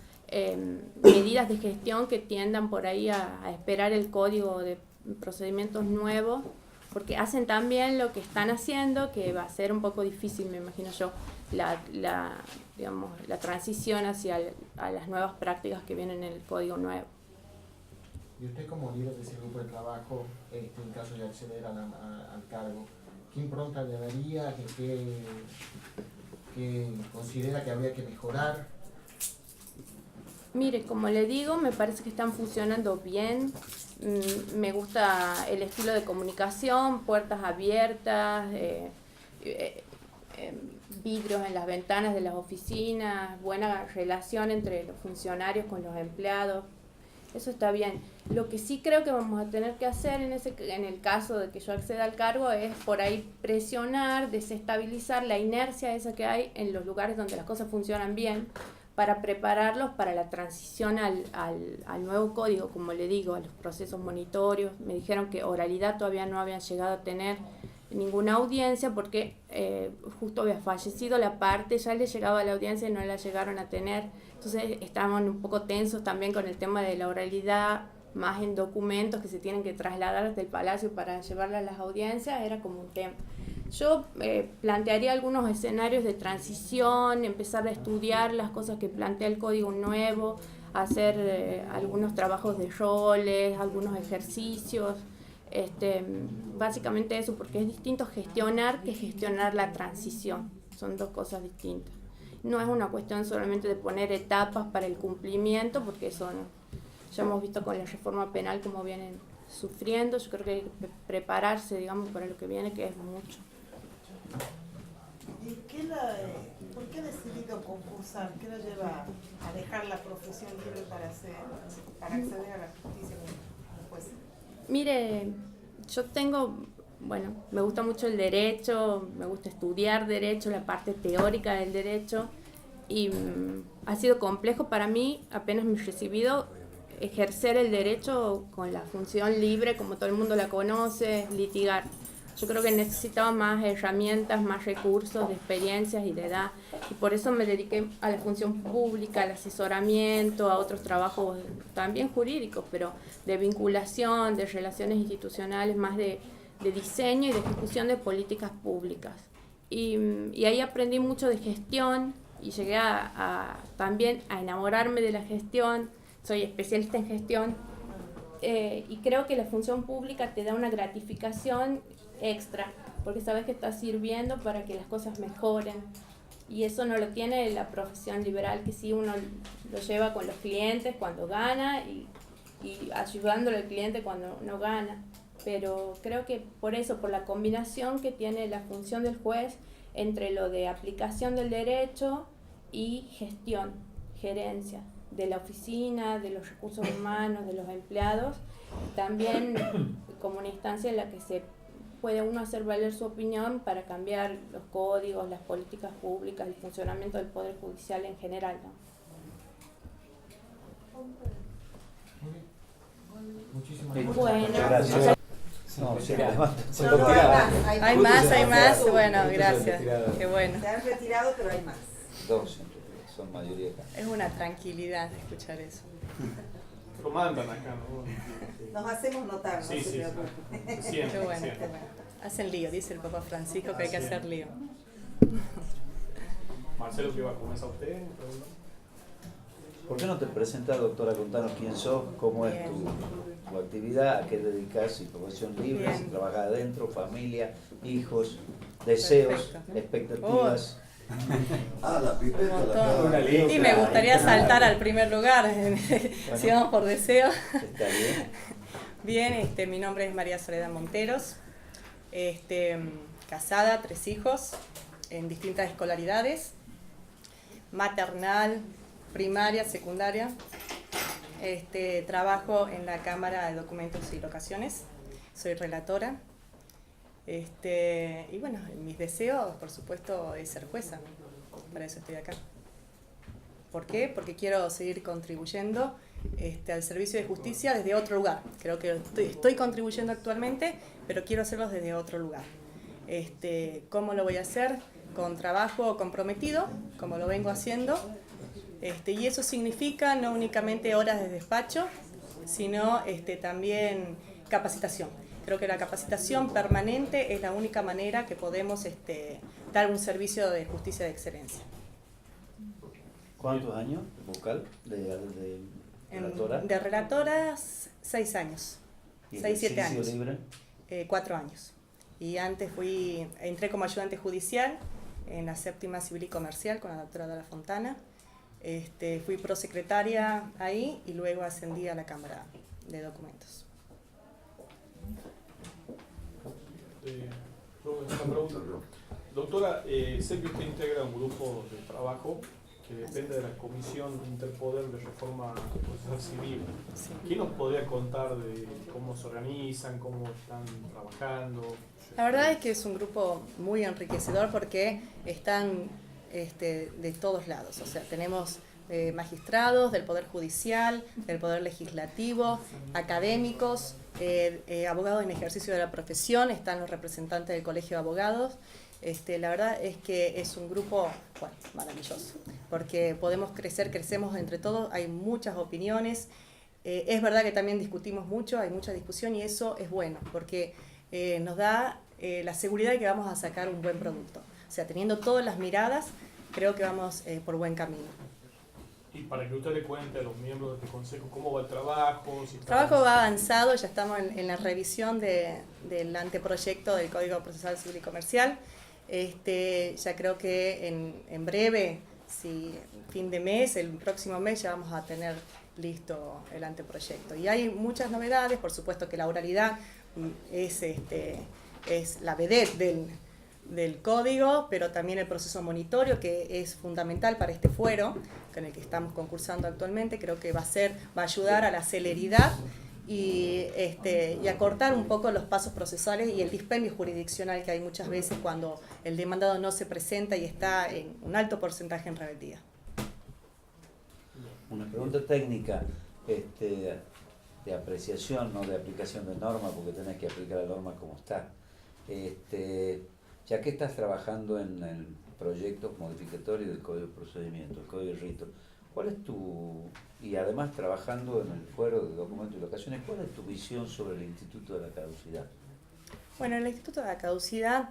medidas de gestión que tiendan por ahí a esperar el código de procedimientos nuevos, porque hacen tan bien lo que están haciendo que va a ser un poco difícil, me imagino yo, la transición hacia a las nuevas prácticas que vienen en el código nuevo. Y usted, como líder de ese grupo de trabajo, en caso de acceder al cargo, ¿qué impronta le daría? ¿Qué considera que habría que mejorar? Mire, como le digo, me parece que están funcionando bien. Me gusta el estilo de comunicación, puertas abiertas, vidrios en las ventanas de las oficinas, buena relación entre los funcionarios con los empleados. Eso está bien. Lo que sí creo que vamos a tener que hacer en el caso de que yo acceda al cargo es por ahí presionar, desestabilizar la inercia esa que hay en los lugares donde las cosas funcionan bien, para prepararlos para la transición al nuevo código, como le digo, a los procesos monitorios. Me dijeron que oralidad todavía no habían llegado a tener ninguna audiencia porque justo había fallecido la parte, ya le llegaba a la audiencia y no la llegaron a tener. Entonces estaban un poco tensos también con el tema de la oralidad, más en documentos que se tienen que trasladar desde el Palacio para llevarla a las audiencias, era como un tema. Yo plantearía algunos escenarios de transición, empezar a estudiar las cosas que plantea el código nuevo, hacer algunos trabajos de roles, algunos ejercicios, básicamente eso, porque es distinto gestionar que gestionar la transición, son dos cosas distintas. No es una cuestión solamente de poner etapas para el cumplimiento, porque eso no. Ya hemos visto con la reforma penal cómo vienen sufriendo. Yo creo que hay que prepararse, digamos, para lo que viene, que es mucho. ¿Y por qué ha decidido concursar? ¿Qué lo lleva a dejar la profesión libre para acceder a la justicia como juez? Mire, yo me gusta mucho el derecho, me gusta estudiar derecho, la parte teórica del derecho, y ha sido complejo para mí, apenas me he recibido, ejercer el derecho con la función libre, como todo el mundo la conoce, litigar. Yo creo que necesitaba más herramientas, más recursos, de experiencias y de edad. Y por eso me dediqué a la función pública, al asesoramiento, a otros trabajos también jurídicos, pero de vinculación, de relaciones institucionales, más de diseño y de ejecución de políticas públicas. Y ahí aprendí mucho de gestión y llegué también a enamorarme de la gestión. Soy especialista en gestión y creo que la función pública te da una gratificación extra, porque sabes que estás sirviendo para que las cosas mejoren, y eso no lo tiene la profesión liberal, que sí uno lo lleva con los clientes cuando gana y ayudándole al cliente cuando no gana, pero creo que por la combinación que tiene la función del juez entre lo de aplicación del derecho y gestión, gerencia de la oficina, de los recursos humanos, de los empleados, también como una instancia en la que se puede uno hacer valer su opinión para cambiar los códigos, las políticas públicas, el funcionamiento del Poder Judicial en general, ¿no? Muchísimas gracias. Bueno, gracias. Hay más, bueno, gracias. Qué bueno. Se han retirado, pero hay más. Dos, son mayoría acá. Es una tranquilidad escuchar eso. Lo mandan acá, ¿no? Nos hacemos notar, no sí, se preocupe. Siempre, qué bueno, siempre. qué bueno. Hacen lío, dice el Papa Francisco que hay que hacer lío. Marcelo, ¿qué va a comenzar usted? ¿Por qué no te presentas, doctora? Contanos quién sos, cómo es tu actividad, a qué dedicas, si profesión libre, Bien. si trabajas adentro, familia, hijos, deseos, Perfecto. expectativas. La pipeta, Y me gustaría saltar al primer lugar, si vamos por deseo. Está bien. Bien, mi nombre es María Soledad Monteros, casada, 3 hijos, en distintas escolaridades, maternal, primaria, secundaria. Trabajo en la Cámara de Documentos y Locaciones, soy relatora. Y bueno, mis deseos, por supuesto, es ser jueza, para eso estoy acá. ¿Por qué? Porque quiero seguir contribuyendo al servicio de justicia desde otro lugar. Creo que estoy contribuyendo actualmente, pero quiero hacerlo desde otro lugar. ¿Cómo lo voy a hacer? Con trabajo comprometido, como lo vengo haciendo. Y eso significa no únicamente horas de despacho, sino también capacitación. Creo que la capacitación permanente es la única manera que podemos dar un servicio de justicia de excelencia. ¿Cuántos años vocal de relatora? De relatora, 6 años. ¿Y 6-7 años. libre? 4 años. Y antes entré como ayudante judicial en la 7ª Civil y Comercial con la doctora Dara Fontana. Fui prosecretaria ahí y luego ascendí a la Cámara de Documentos. Doctora, sé que usted integra un grupo de trabajo que depende de la Comisión Interpoder de Reforma Procesal Civil. Sí. ¿Quién nos podría contar de cómo se organizan, cómo están trabajando? La verdad es que es un grupo muy enriquecedor porque están de todos lados. O sea, tenemos magistrados del Poder Judicial, del Poder Legislativo, académicos, abogados en ejercicio de la profesión, están los representantes del Colegio de Abogados. La verdad es que es un grupo maravilloso, porque podemos crecer, crecemos entre todos, hay muchas opiniones. Es verdad que también discutimos mucho, hay mucha discusión y eso es bueno, porque nos da la seguridad de que vamos a sacar un buen producto. O sea, teniendo todas las miradas, creo que vamos por buen camino. Y para que usted le cuente a los miembros de este consejo cómo va el trabajo. El trabajo va avanzado, ya estamos en la revisión del anteproyecto del Código Procesal Civil y Comercial. Ya creo que en breve, si fin de mes, el próximo mes, ya vamos a tener listo el anteproyecto. Y hay muchas novedades, por supuesto que la oralidad es la vedette del código, pero también el proceso monitorio, que es fundamental para este fuero, con el que estamos concursando actualmente. Creo que va a ayudar a la celeridad y acortar un poco los pasos procesales y el dispendio jurisdiccional que hay muchas veces cuando el demandado no se presenta y está en un alto porcentaje en rebeldía. Una pregunta técnica de apreciación, no de aplicación de norma, porque tenés que aplicar la norma como está. Ya que estás trabajando en proyectos modificatorios del Código de Procedimiento, el Código de Rito, ¿cuál es y además trabajando en el fuero de documentos y locaciones, cuál es tu visión sobre el Instituto de la Caducidad? Bueno, el Instituto de la Caducidad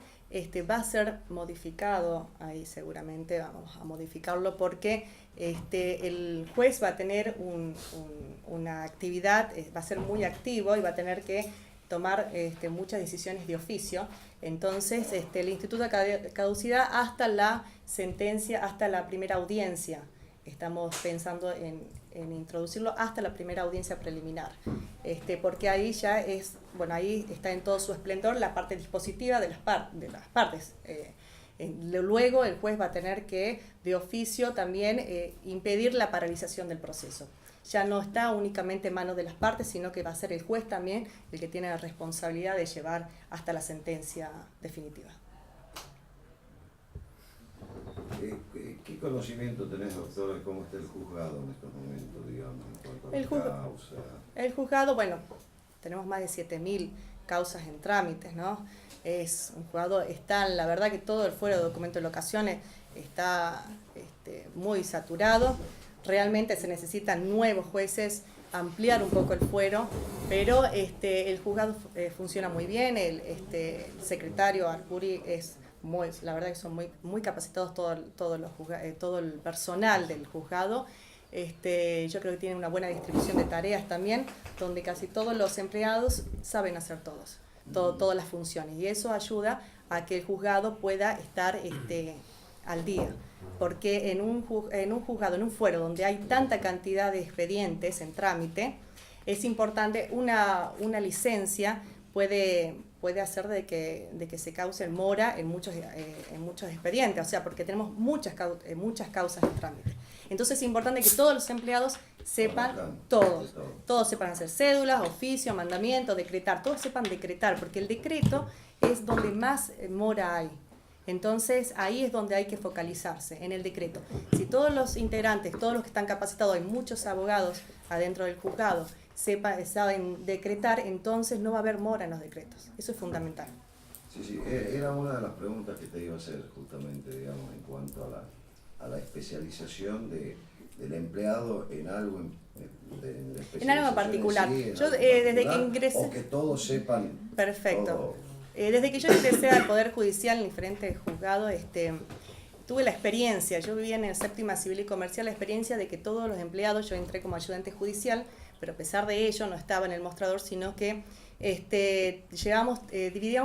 va a ser modificado, ahí seguramente vamos a modificarlo porque el juez va a tener una actividad, va a ser muy activo y va a tener que tomar muchas decisiones de oficio. Entonces, el Instituto de Caducidad hasta la sentencia, hasta la primera audiencia, estamos pensando en introducirlo hasta la primera audiencia preliminar, porque ahí ya ahí está en todo su esplendor la parte dispositiva de las partes. Luego el juez va a tener que, de oficio, también impedir la paralización del proceso. Ya no está únicamente en manos de las partes, sino que va a ser el juez también el que tiene la responsabilidad de llevar hasta la sentencia definitiva. ¿Qué conocimiento tenés, doctor, de cómo está el juzgado en estos momentos, digamos, en cuanto a la causa? El juzgado, tenemos más de 7.000 causas en trámites, ¿no? Es un juzgado, la verdad que todo el fuero de documentos de locaciones está muy saturado. Realmente se necesitan nuevos jueces, ampliar un poco el fuero, pero el juzgado funciona muy bien, el secretario Arcuri la verdad que son muy capacitados todo el personal del juzgado. Yo creo que tienen una buena distribución de tareas también, donde casi todos los empleados saben hacer todas las funciones, y eso ayuda a que el juzgado pueda estar al día. Porque en un juzgado, en un fuero donde hay tanta cantidad de expedientes en trámite, es importante una licencia puede hacer de que se cause mora en muchos expedientes, o sea, porque tenemos muchas causas en trámite. Entonces es importante que todos los empleados sepan todos sepan hacer cédulas, oficio, mandamiento, decretar, todos sepan decretar, porque el decreto es donde más mora hay. Entonces ahí es donde hay que focalizarse, en el decreto. Si todos los integrantes, todos los que están capacitados, hay muchos abogados adentro del juzgado, saben decretar, entonces no va a haber mora en los decretos. Eso es fundamental. Sí, era una de las preguntas que te iba a hacer justamente, digamos, en cuanto a la especialización del empleado en algo en algo en particular. Yo desde que ingresé... O que todos sepan. Perfecto. Todo. Desde que yo ingresé al Poder Judicial en diferentes juzgados, tuve la experiencia, yo vivía en el Séptima Civil y Comercial, la experiencia de que todos los empleados, yo entré como ayudante judicial, pero a pesar de ello no estaba en el mostrador, sino que dividíamos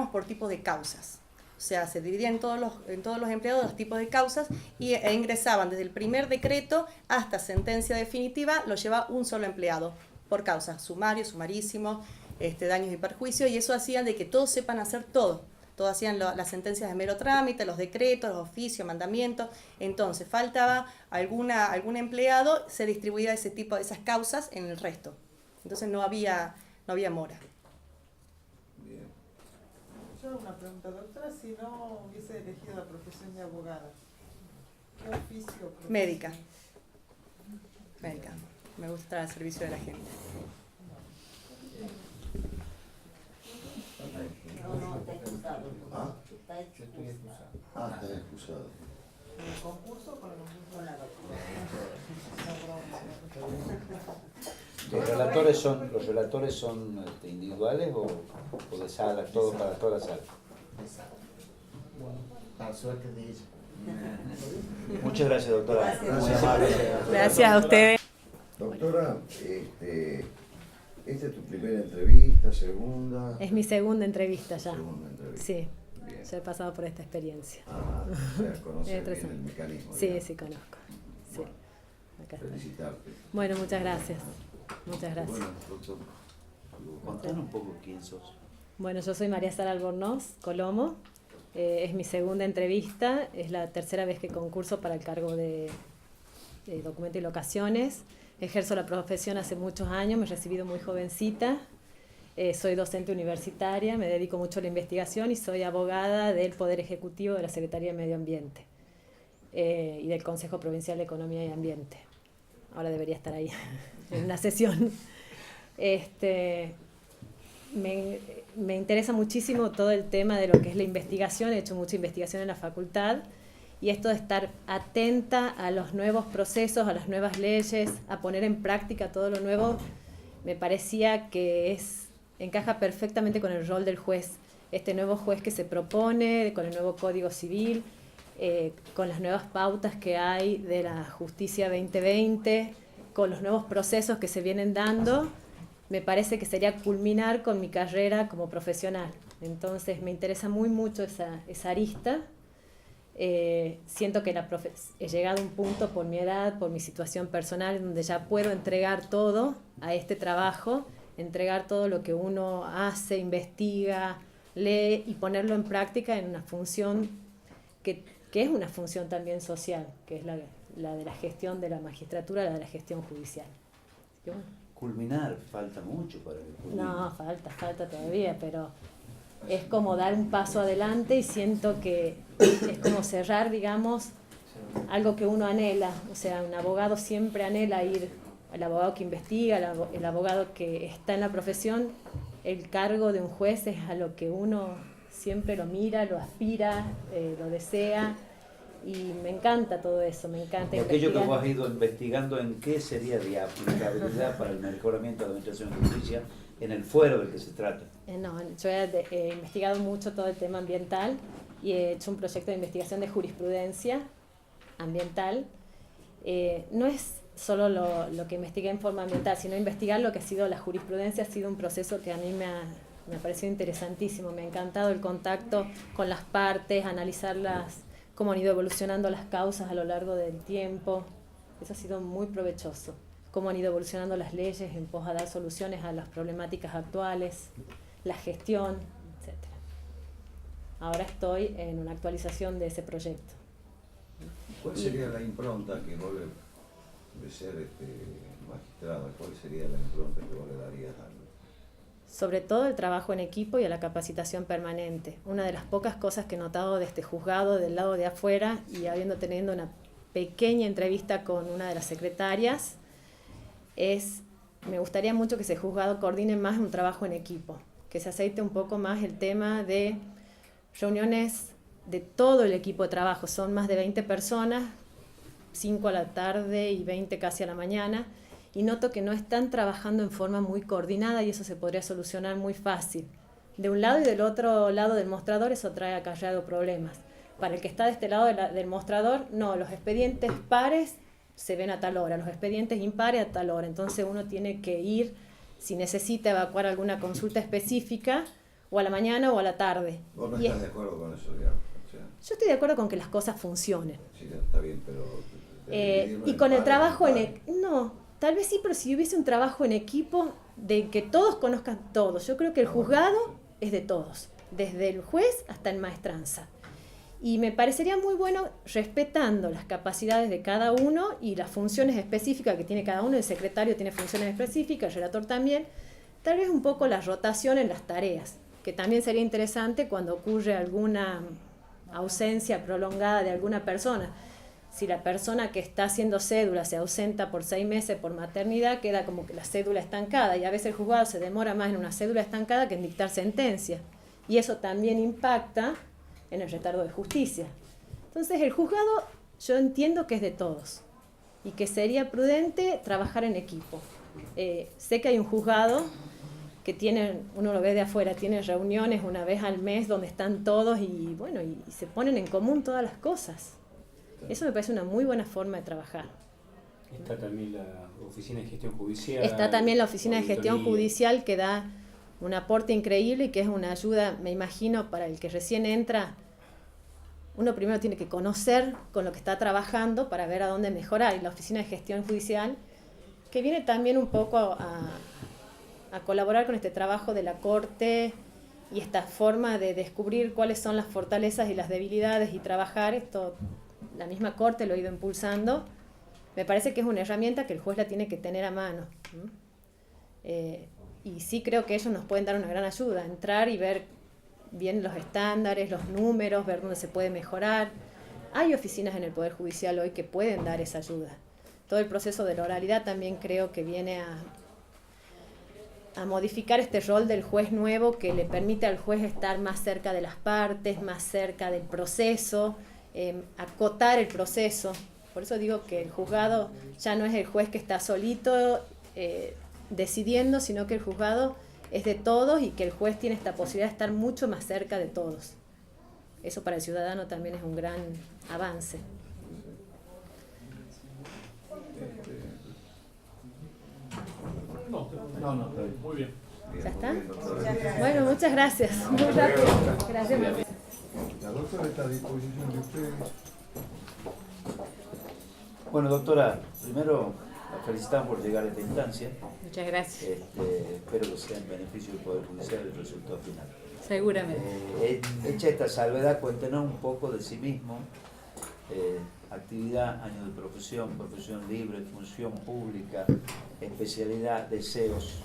por tipos de causas. O sea, se dividían en todos los empleados los tipos de causas e ingresaban desde el primer decreto hasta sentencia definitiva, lo llevaba un solo empleado por causa, sumario, sumarísimo, daños y perjuicios, y eso hacía de que todos sepan hacer todo. todos hacían las sentencias de mero trámite, los decretos, los oficios, mandamientos. Entonces faltaba algún empleado, se distribuía ese tipo de esas causas en el resto. Entonces no había mora. Bien. Yo hago una pregunta, doctora, si no hubiese elegido la profesión de abogada, ¿qué oficio? Médica. Médica. Me gusta estar al servicio de la gente. No, está excusado. ¿Ah? Está excusado. Ah, está excusado. ¿El concurso con la doctora? ¿Los relatores son individuales o de sala, todo para toda la sala? La suerte de ella. Muchas gracias, doctora. Gracias. Muy amable. Gracias a ustedes. Doctora, ¿esta es tu primera entrevista, segunda? Es mi segunda entrevista ya. Segunda entrevista. Sí, Bien. ya he pasado por esta experiencia. Ah, o sea, conoces bien el mecanismo. Sí, digamos. sí, conozco. Sí. Bueno, Acá está. felicitarte. Bueno, muchas gracias. Muchas gracias. Bueno, doctor. Contanos un poco quién sos. Bueno, yo soy María Sara Albornoz Colomo. Es mi segunda entrevista. Es la tercera vez que concurso para el cargo de documento y locaciones. Ejerzo la profesión hace muchos años, me he recibido muy jovencita. Soy docente universitaria, me dedico mucho a la investigación y soy abogada del Poder Ejecutivo de la Secretaría de Medio Ambiente y del Consejo Provincial de Economía y Ambiente. Ahora debería estar ahí en una sesión. Me interesa muchísimo todo el tema de lo que es la investigación, he hecho mucha investigación en la facultad y esto de estar atenta a los nuevos procesos, a las nuevas leyes, a poner en práctica todo lo nuevo, me parecía que encaja perfectamente con el rol del juez. Este nuevo juez que se propone, con el nuevo Código Civil, con las nuevas pautas que hay de la Justicia 2020, con los nuevos procesos que se vienen dando, me parece que sería culminar con mi carrera como profesional. Entonces me interesa mucho esa arista. Siento que he llegado a un punto por mi edad, por mi situación personal, donde ya puedo entregar todo a este trabajo, entregar todo lo que uno hace, investiga, lee y ponerlo en práctica en una función que es una función también social, que es la de la gestión de la magistratura, la de la gestión judicial. Así que bueno. Culminar, falta mucho para que culmine. No, falta todavía, pero es como dar un paso adelante y siento que es como cerrar, digamos, algo que uno anhela. O sea, un abogado siempre anhela ir, el abogado que investiga, el abogado que está en la profesión, el cargo de un juez es a lo que uno siempre lo mira, lo aspira, lo desea. Y me encanta todo eso, me encanta. Y aquello que investigar. vos has ido investigando, ¿en qué sería de aplicabilidad para el mejoramiento de la Administración de Justicia en el fuero del que se trata? No, yo he investigado mucho todo el tema ambiental y he hecho un proyecto de investigación de jurisprudencia ambiental. No es solo lo que investigué en forma ambiental, sino investigar lo que ha sido la jurisprudencia. Ha sido un proceso que a mí me ha parecido interesantísimo. Me ha encantado el contacto con las partes, analizarlas, cómo han ido evolucionando las causas a lo largo del tiempo. Eso ha sido muy provechoso. Cómo han ido evolucionando las leyes en pos a dar soluciones a las problemáticas actuales, la gestión, etc. Ahora estoy en una actualización de ese proyecto. ¿Cuál sería la impronta que vos de ser magistrada, cuál sería la impronta que vos le darías al... Sobre todo el trabajo en equipo y a la capacitación permanente. Una de las pocas cosas que he notado de este juzgado del lado de afuera y teniendo una pequeña entrevista con una de las secretarias, me gustaría mucho que ese juzgado coordine más un trabajo en equipo, que se aceite un poco más el tema de reuniones de todo el equipo de trabajo. Son más de 20 personas, 5 a la tarde y 20 casi a la mañana, y noto que no están trabajando en forma muy coordinada y eso se podría solucionar muy fácil. De un lado y del otro lado del mostrador eso trae acarreado problemas. Para el que está de este lado del mostrador, no, los expedientes pares se ven a tal hora, los expedientes impares a tal hora. Entonces uno tiene que ir, si necesita evacuar alguna consulta específica, o a la mañana o a la tarde. ¿Vos no estás de acuerdo con eso, digamos? O sea, yo estoy de acuerdo con que las cosas funcionen. Sí, está bien, pero... Y con el trabajo no, tal vez sí, pero si hubiese un trabajo en equipo de que todos conozcan todos. Yo creo que el juzgado es de todos. desde el juez hasta el maestranza. Y me parecería muy bueno, respetando las capacidades de cada uno y las funciones específicas que tiene cada uno. El secretario tiene funciones específicas, el relator también. Tal vez un poco la rotación en las tareas, que también sería interesante cuando ocurre alguna ausencia prolongada de alguna persona. Si la persona que está haciendo cédula se ausenta por 6 meses por maternidad, queda como que la cédula estancada, y a veces el juzgado se demora más en una cédula estancada que en dictar sentencia. Y eso también impacta en el retardo de justicia. Entonces el juzgado, yo entiendo que es de todos y que sería prudente trabajar en equipo. Sé que hay un juzgado que tiene, uno lo ve de afuera, tiene reuniones una vez al mes donde están todos y bueno, y se ponen en común todas las cosas. Eso me parece una muy buena forma de trabajar. Está también la Oficina de Gestión Judicial. Está también la Oficina de Gestión Auditoría. Judicial, que da un aporte increíble y que es una ayuda, me imagino, para el que recién entra. Uno primero tiene que conocer con lo que está trabajando para ver a dónde mejorar. Y la Oficina de Gestión Judicial, que viene también un poco a colaborar con este trabajo de la Corte y esta forma de descubrir cuáles son las fortalezas y las debilidades y trabajar esto. La misma Corte lo ha ido impulsando. Me parece que es una herramienta que el juez la tiene que tener a mano. Y sí creo que ellos nos pueden dar una gran ayuda, entrar y ver bien los estándares, los números, ver dónde se puede mejorar. Hay oficinas en el Poder Judicial hoy que pueden dar esa ayuda. Todo el proceso de la oralidad también creo que viene a modificar este rol del juez nuevo, que le permite al juez estar más cerca de las partes, más cerca del proceso, acotar el proceso. Por eso digo que el juzgado ya no es el juez que está solito decidiendo, sino que el juzgado es de todos y que el juez tiene esta posibilidad de estar mucho más cerca de todos. Eso para el ciudadano también es un gran avance. No, muy bien. ¿Ya está? Bueno, muchas gracias. Muy rápido. Gracias. La doctora está a disposición de ustedes. Bueno, doctora, primero la felicitamos por llegar a esta instancia. Muchas gracias. Espero que sea en beneficio del Poder Judicial el resultado final. Seguramente. Hecha esta salvedad, cuéntenos un poco de sí mismo. Actividad, año de profesión, profesión libre, función pública, especialidad, deseos.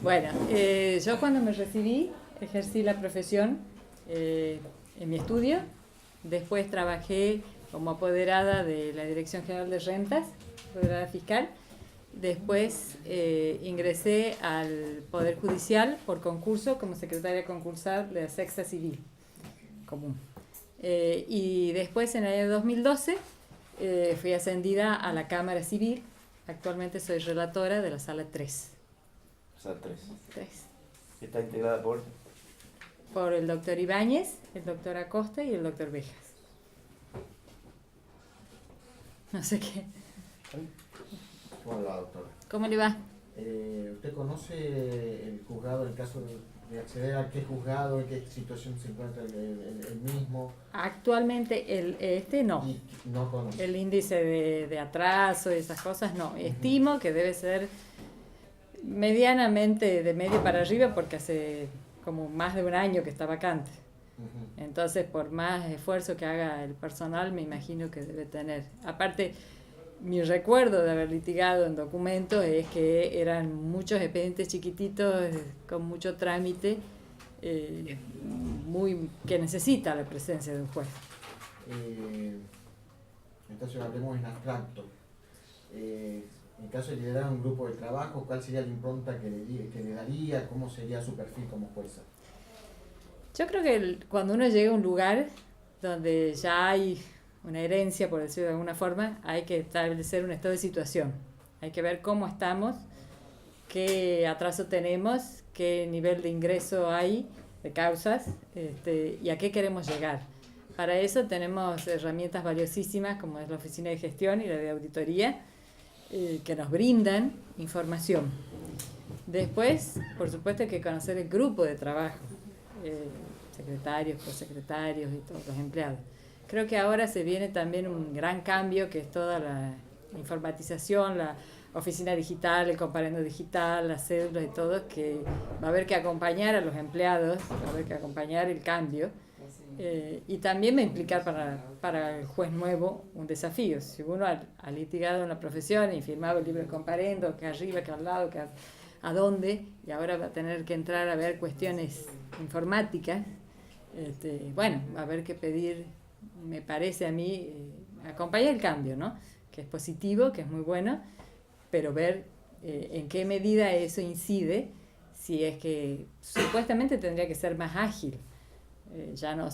Bueno, yo cuando me recibí ejercí la profesión en mi estudio. Después trabajé como apoderada de la Dirección General de Rentas, apoderada fiscal. Después ingresé al Poder Judicial por concurso como secretaria concursal de la Sexta Civil Común. Y después en el año 2012 fui ascendida a la Cámara Civil. Actualmente soy relatora de la Sala 3. Sala 3. 3. Está integrada por El doctor Ibáñez, el doctor Acosta y el doctor Bejas. No sé qué. ¿Cómo le va, doctora? ¿Cómo le va? ¿Usted conoce el juzgado, el caso de acceder a qué juzgado, en qué situación se encuentra el mismo? Actualmente no. Y no conoce. El índice de atraso y esas cosas no. Estimo que debe ser medianamente de medio para arriba porque hace como más de un año que está vacante. Entonces, por más esfuerzo que haga el personal, me imagino que debe tener. Aparte, mi recuerdo de haber litigado en documentos es que eran muchos expedientes chiquititos con mucho trámite que necesita la presencia de un juez. Entonces hablemos en abstracto. En caso de liderar un grupo de trabajo, ¿cuál sería la impronta que le daría? ¿Cómo sería su perfil como jueza? Yo creo que cuando uno llega a un lugar donde ya hay una herencia, por decirlo de alguna forma, hay que establecer un estado de situación. Hay que ver cómo estamos, qué atraso tenemos, qué nivel de ingreso hay, de causas, y a qué queremos llegar. Para eso tenemos herramientas valiosísimas como es la Oficina de Gestión y la de Auditoría, que nos brindan información. Después, por supuesto, hay que conocer el grupo de trabajo, secretarios, prosecretarios y todos los empleados. Creo que ahora se viene también un gran cambio, que es toda la informatización, la oficina digital, el comparendo digital, las cédulas y todo, que va a haber que acompañar a los empleados, va a haber que acompañar el cambio. Y también va a implicar para el juez nuevo un desafío. Si uno ha litigado en la profesión y firmado el libro de comparendo, que arriba, que al lado, que a dónde, y ahora va a tener que entrar a ver cuestiones informáticas, bueno, va a haber que pedir, me parece a mí, acompañar el cambio, ¿no? Que es positivo, que es muy bueno, pero ver en qué medida eso incide, si es que supuestamente tendría que ser más ágil. Ya no,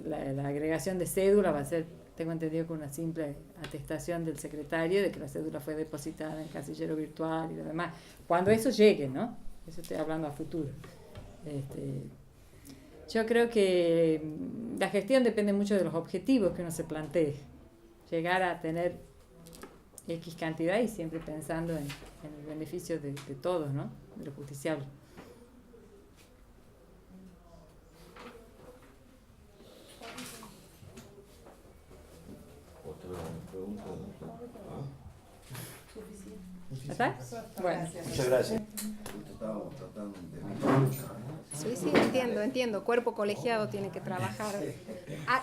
la agregación de cédula va a ser, tengo entendido, con una simple atestación del secretario de que la cédula fue depositada en el casillero virtual y lo demás. Cuando eso llegue, ¿no? Eso estoy hablando a futuro. Yo creo que la gestión depende mucho de los objetivos que uno se plantee. Llegar a tener X cantidad y siempre pensando en el beneficio de todos, ¿no? De los justiciables. ¿Está? Bueno. Muchas gracias. Sí, sí, entiendo. Cuerpo colegiado tiene que trabajar.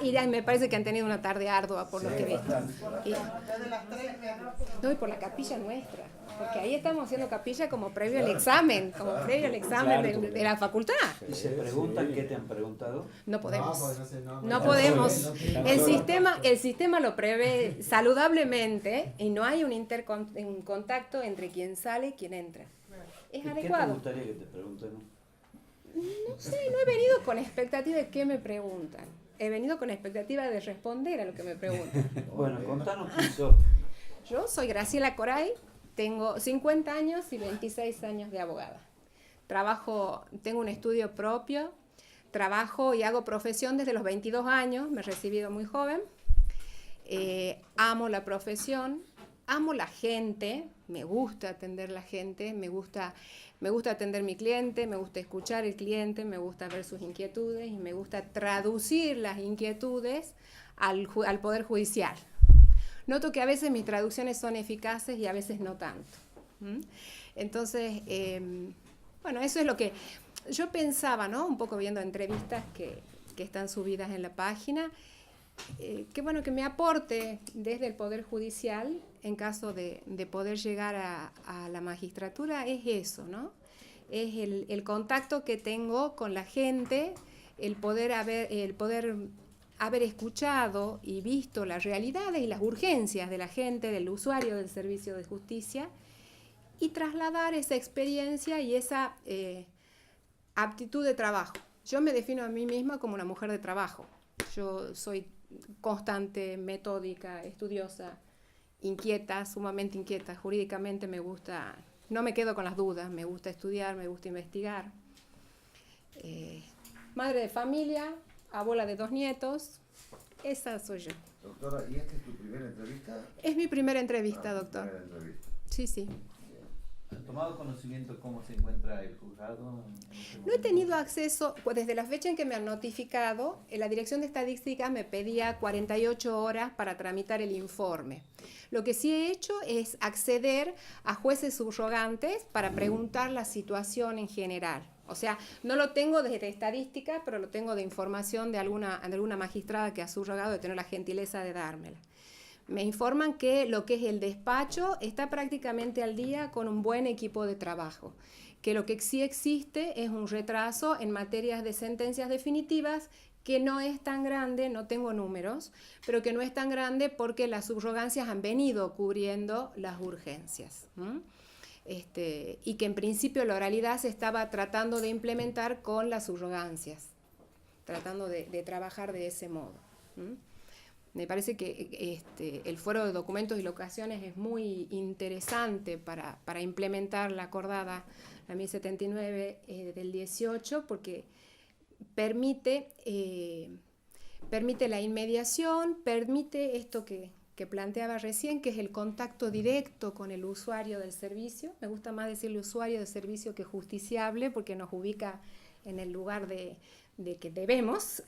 Y me parece que han tenido una tarde ardua por lo que he visto. No, y por la capilla nuestra. Porque ahí estamos haciendo capilla como previo al examen, de la facultad. ¿Y se preguntan qué te han preguntado? No podemos. No podemos. El sistema lo prevé saludablemente y no hay un contacto entre quien sale y quien entra. Es adecuado. ¿Qué te gustaría que te pregunten? No sé, no he venido con expectativa de qué me preguntan. He venido con expectativa de responder a lo que me preguntan. Bueno, contanos quién sos. Yo soy Graciela Coray, tengo 50 años y 26 años de abogada. Tengo un estudio propio, trabajo y hago profesión desde los 22 años, me he recibido muy joven. Amo la profesión, amo la gente, me gusta atender la gente, me gusta atender mi cliente, me gusta escuchar el cliente, me gusta ver sus inquietudes y me gusta traducir las inquietudes al Poder Judicial. Noto que a veces mis traducciones son eficaces y a veces no tanto. Entonces, bueno, eso es lo que yo pensaba, ¿no? Un poco viendo entrevistas que están subidas en la página, que bueno, que me aporte desde el Poder Judicial, en caso de poder llegar a la magistratura, es eso, ¿no? Es el contacto que tengo con la gente, el poder haber escuchado y visto las realidades y las urgencias de la gente, del usuario del servicio de justicia, y trasladar esa experiencia y esa aptitud de trabajo. Yo me defino a mí misma como una mujer de trabajo. Yo soy constante, metódica, estudiosa, inquieta, sumamente inquieta. Jurídicamente me gusta, no me quedo con las dudas, me gusta estudiar, me gusta investigar. Madre de familia, abuela de 2 nietos, esa soy yo. Doctora, ¿y esta es tu primera entrevista? Es mi primera entrevista, doctor. Primera entrevista. Sí. ¿Has tomado conocimiento de cómo se encuentra el juzgado? No he tenido acceso, pues desde la fecha en que me han notificado, la Dirección de Estadística me pedía 48 horas para tramitar el informe. Lo que sí he hecho es acceder a jueces subrogantes para preguntar la situación en general. O sea, no lo tengo desde estadística, pero lo tengo de información de alguna magistrada que ha subrogado, de tener la gentileza de dármela. Me informan que lo que es el despacho está prácticamente al día con un buen equipo de trabajo, que lo que sí existe es un retraso en materias de sentencias definitivas que no es tan grande, no tengo números, pero que no es tan grande porque las subrogancias han venido cubriendo las urgencias. Y que en principio la oralidad se estaba tratando de implementar con las subrogancias, tratando de trabajar de ese modo. Me parece que el fuero de documentos y locaciones es muy interesante para implementar la acordada, la 1079 del 18, porque permite la inmediación, permite esto que planteaba recién, que es el contacto directo con el usuario del servicio. Me gusta más decirle usuario del servicio que justiciable, porque nos ubica en el lugar de debemos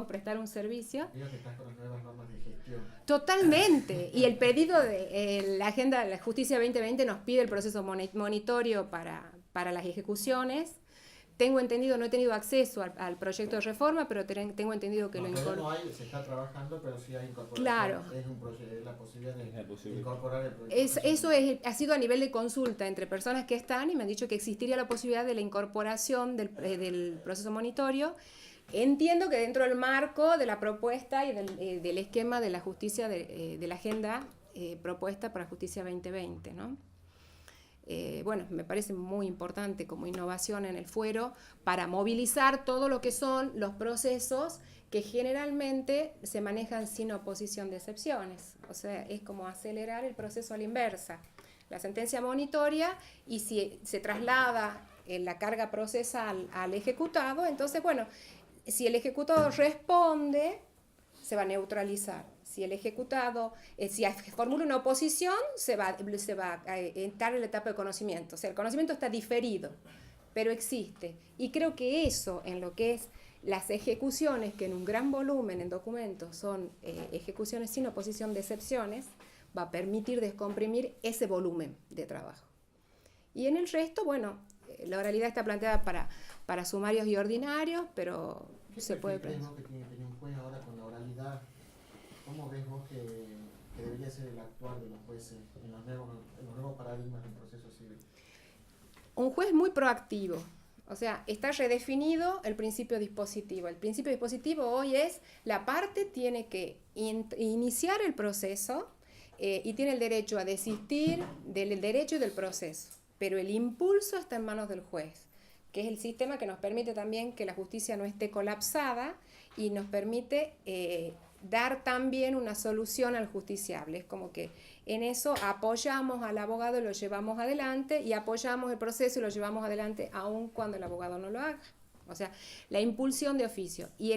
prestar un servicio. Digo que estás con las nuevas normas de gestión. Totalmente. Y el pedido de la Agenda de la Justicia 2020 nos pide el proceso monitorio para las ejecuciones. Tengo entendido, no he tenido acceso al proyecto de reforma, pero tengo entendido que se está trabajando, pero sí hay incorporación. Claro. Es la posibilidad de incorporar el proyecto. Eso ha sido a nivel de consulta entre personas que están y me han dicho que existiría la posibilidad de la incorporación del proceso monitorio. Entiendo que dentro del marco de la propuesta y del esquema de la justicia, de la agenda propuesta para Justicia 2020, ¿no? Bueno, me parece muy importante como innovación en el fuero para movilizar todo lo que son los procesos que generalmente se manejan sin oposición de excepciones. O sea, es como acelerar el proceso a la inversa. La sentencia monitoria, y si se traslada la carga procesal al ejecutado, entonces, bueno, si el ejecutado responde, se va a neutralizar. Si el ejecutado, si formula una oposición, se va a entrar en la etapa de conocimiento. O sea, el conocimiento está diferido, pero existe. Y creo que eso, en lo que es las ejecuciones, que en un gran volumen en documentos son ejecuciones sin oposición de excepciones, va a permitir descomprimir ese volumen de trabajo. Y en el resto, bueno, la oralidad está planteada para sumarios y ordinarios, pero se puede plantear. ¿Qué tiene que tener un juez ahora con la oralidad? ¿Cómo ves vos que debería ser el actuar de los jueces en los nuevos paradigmas del proceso civil? Un juez muy proactivo, o sea, está redefinido el principio dispositivo. El principio dispositivo hoy es, la parte tiene que iniciar el proceso y tiene el derecho a desistir del derecho y del proceso, pero el impulso está en manos del juez, que es el sistema que nos permite también que la justicia no esté colapsada y nos permite dar también una solución al justiciable. Es como que en eso apoyamos al abogado y lo llevamos adelante, y apoyamos el proceso y lo llevamos adelante aun cuando el abogado no lo haga. O sea, la impulsión de oficio. Y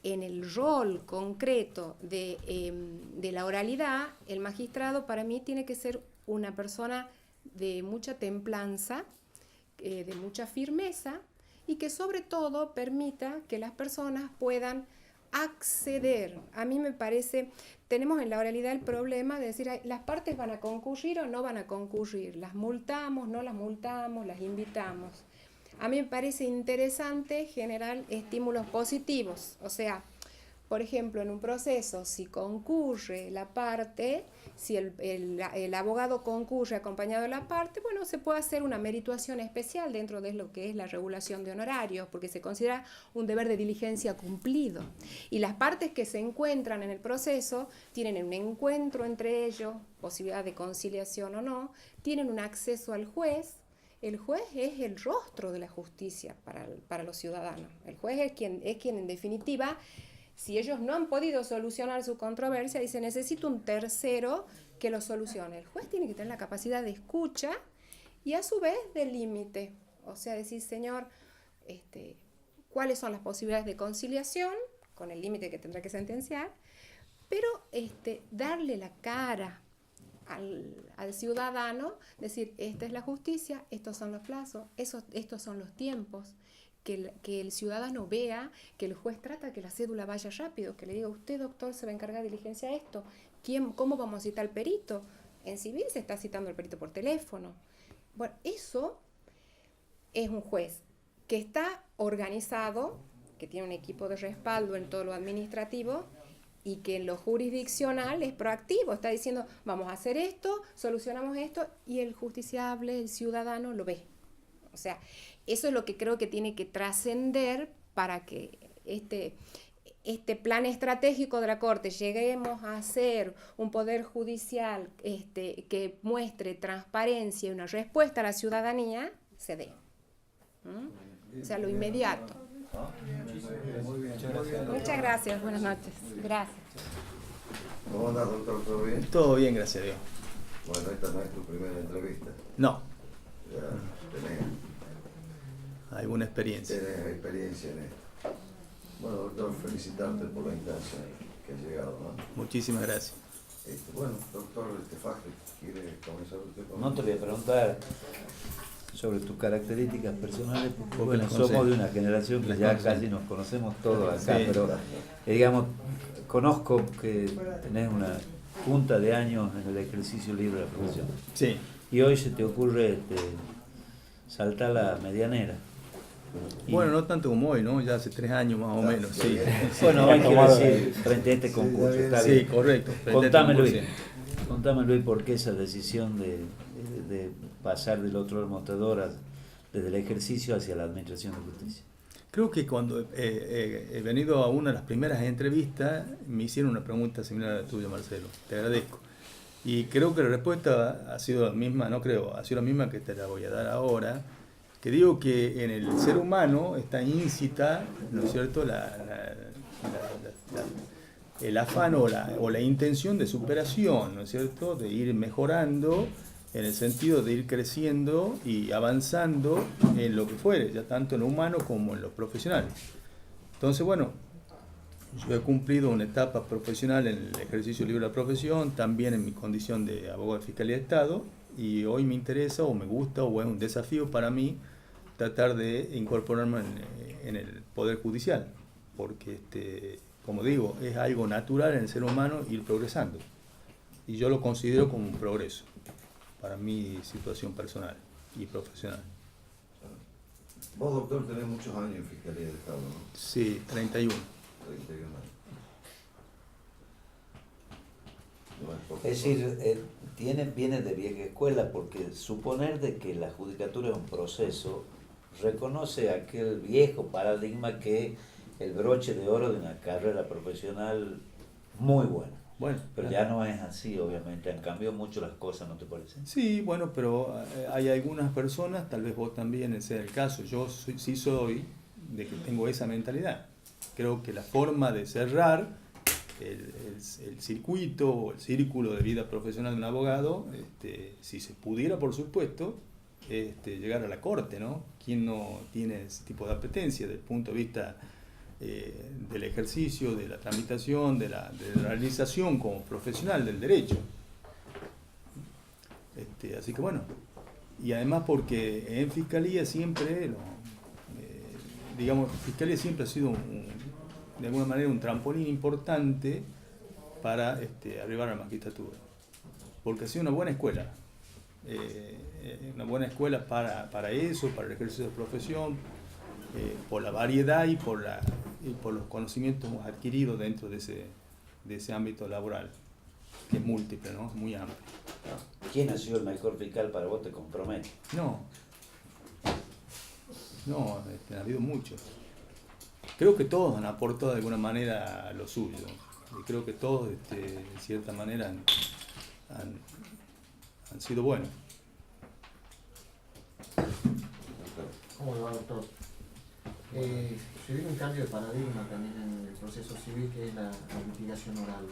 en el rol concreto de la oralidad, el magistrado para mí tiene que ser una persona de mucha templanza, de mucha firmeza, y que sobre todo permita que las personas puedan acceder. A mí me parece, tenemos en la oralidad el problema de decir, las partes van a concurrir o no van a concurrir, las multamos, no las multamos, las invitamos. A mí me parece interesante generar estímulos positivos, o sea, por ejemplo, en un proceso, si concurre la parte, si el abogado concurre acompañado de la parte, bueno, se puede hacer una merituación especial dentro de lo que es la regulación de honorarios, porque se considera un deber de diligencia cumplido. Y las partes que se encuentran en el proceso tienen un encuentro entre ellos, posibilidad de conciliación o no, tienen un acceso al juez. El juez es el rostro de la justicia para los ciudadanos. El juez es quien en definitiva, si ellos no han podido solucionar su controversia, dice, necesito un tercero que lo solucione. El juez tiene que tener la capacidad de escucha y a su vez de límite. O sea, decir, señor, cuáles son las posibilidades de conciliación, con el límite que tendrá que sentenciar, pero darle la cara al ciudadano, decir, esta es la justicia, estos son los plazos, estos son los tiempos. Que el ciudadano vea que el juez trata que la cédula vaya rápido, que le diga, usted doctor se va a encargar de diligencia esto, ¿cómo vamos a citar al perito? En civil se está citando al perito por teléfono. Bueno, eso es un juez que está organizado, que tiene un equipo de respaldo en todo lo administrativo y que en lo jurisdiccional es proactivo, está diciendo, vamos a hacer esto, solucionamos esto, y el justiciable, el ciudadano lo ve. O sea, eso es lo que creo que tiene que trascender para que este plan estratégico de la Corte lleguemos a ser un poder judicial que muestre transparencia y una respuesta a la ciudadanía, se dé. O sea, lo inmediato. Muchas gracias, buenas noches. Gracias. ¿Cómo andas, doctor? ¿Todo bien? Todo bien, gracias a Dios. Bueno, esta no es tu primera entrevista. No. Ya tenés alguna experiencia. Tenés experiencia en esto. Bueno, doctor, felicitarte por la instancia que has llegado, ¿no? Muchísimas gracias. Bueno, doctor Faje, ¿quiere comenzar usted con? No te voy a preguntar sobre tus características personales, porque Vos bueno, las conocés. somos de una generación que Las ya conocés. casi nos conocemos todos acá, Sí. pero digamos, conozco que tenés una junta de años en el ejercicio libre de la profesión. Sí. Y hoy se te ocurre saltar la medianera. Y- Bueno, no tanto como hoy, ¿no? Ya hace 3 años más o menos, sí. Bueno, hoy quiero decir, frente a este concurso, está Sí, bien. correcto. frente a este Contame, Luis. concurso. Contame, Luis, por qué esa decisión de pasar del otro del mostrador desde el ejercicio hacia la administración de justicia. Creo que cuando he venido a una de las primeras entrevistas, me hicieron una pregunta similar a la tuya, Marcelo. Te agradezco. Y creo que la respuesta ha sido la misma, no creo, ha sido la misma que te la voy a dar ahora, que digo que en el ser humano está íncita, ¿no es cierto?, el afán o la intención de superación, ¿no es cierto?, de ir mejorando en el sentido de ir creciendo y avanzando en lo que fuere, ya tanto en lo humano como en lo profesional. Entonces, bueno, yo he cumplido una etapa profesional en el ejercicio libre de la profesión, también en mi condición de abogado de Fiscalía de Estado, y hoy me interesa o me gusta o es un desafío para mí tratar de incorporarme en el Poder Judicial, porque, como digo, es algo natural en el ser humano ir progresando, y yo lo considero como un progreso para mi situación personal y profesional. Vos, doctor, tenés muchos años en Fiscalía de Estado, ¿no? Sí, 31. 31 años. No es poco. Es decir, viene de vieja escuela, porque suponer de que la judicatura es un proceso reconoce aquel viejo paradigma que el broche de oro de una carrera profesional muy buena. Bueno, pero ya no es así, obviamente, han cambiado mucho las cosas, ¿no te parece? Sí, bueno, pero hay algunas personas, tal vez vos también sea el caso, yo sí soy de que tengo esa mentalidad. Creo que la forma de cerrar el circuito o el círculo de vida profesional de un abogado, si se pudiera, por supuesto, llegar a la corte, ¿no? ¿Quién no tiene ese tipo de apetencia desde el punto de vista del ejercicio, de la tramitación, de la realización como profesional del derecho? Así que bueno, y además porque en Fiscalía siempre, digamos, Fiscalía siempre ha sido de alguna manera un trampolín importante para arribar a la magistratura, porque ha sido una buena escuela. Una buena escuela para eso, para el ejercicio de profesión, por la variedad y por los conocimientos adquiridos dentro de ese ámbito laboral, que es múltiple, ¿no? Muy amplio. ¿Quién ha sido el mejor fiscal para vos? ¿Te compromete? No, ha habido muchos. Creo que todos han aportado de alguna manera lo suyo, y creo que todos, de cierta manera, han sido buenos. ¿Cómo le va, doctor? Se viene un cambio de paradigma también en el proceso civil, que es la litigación oral.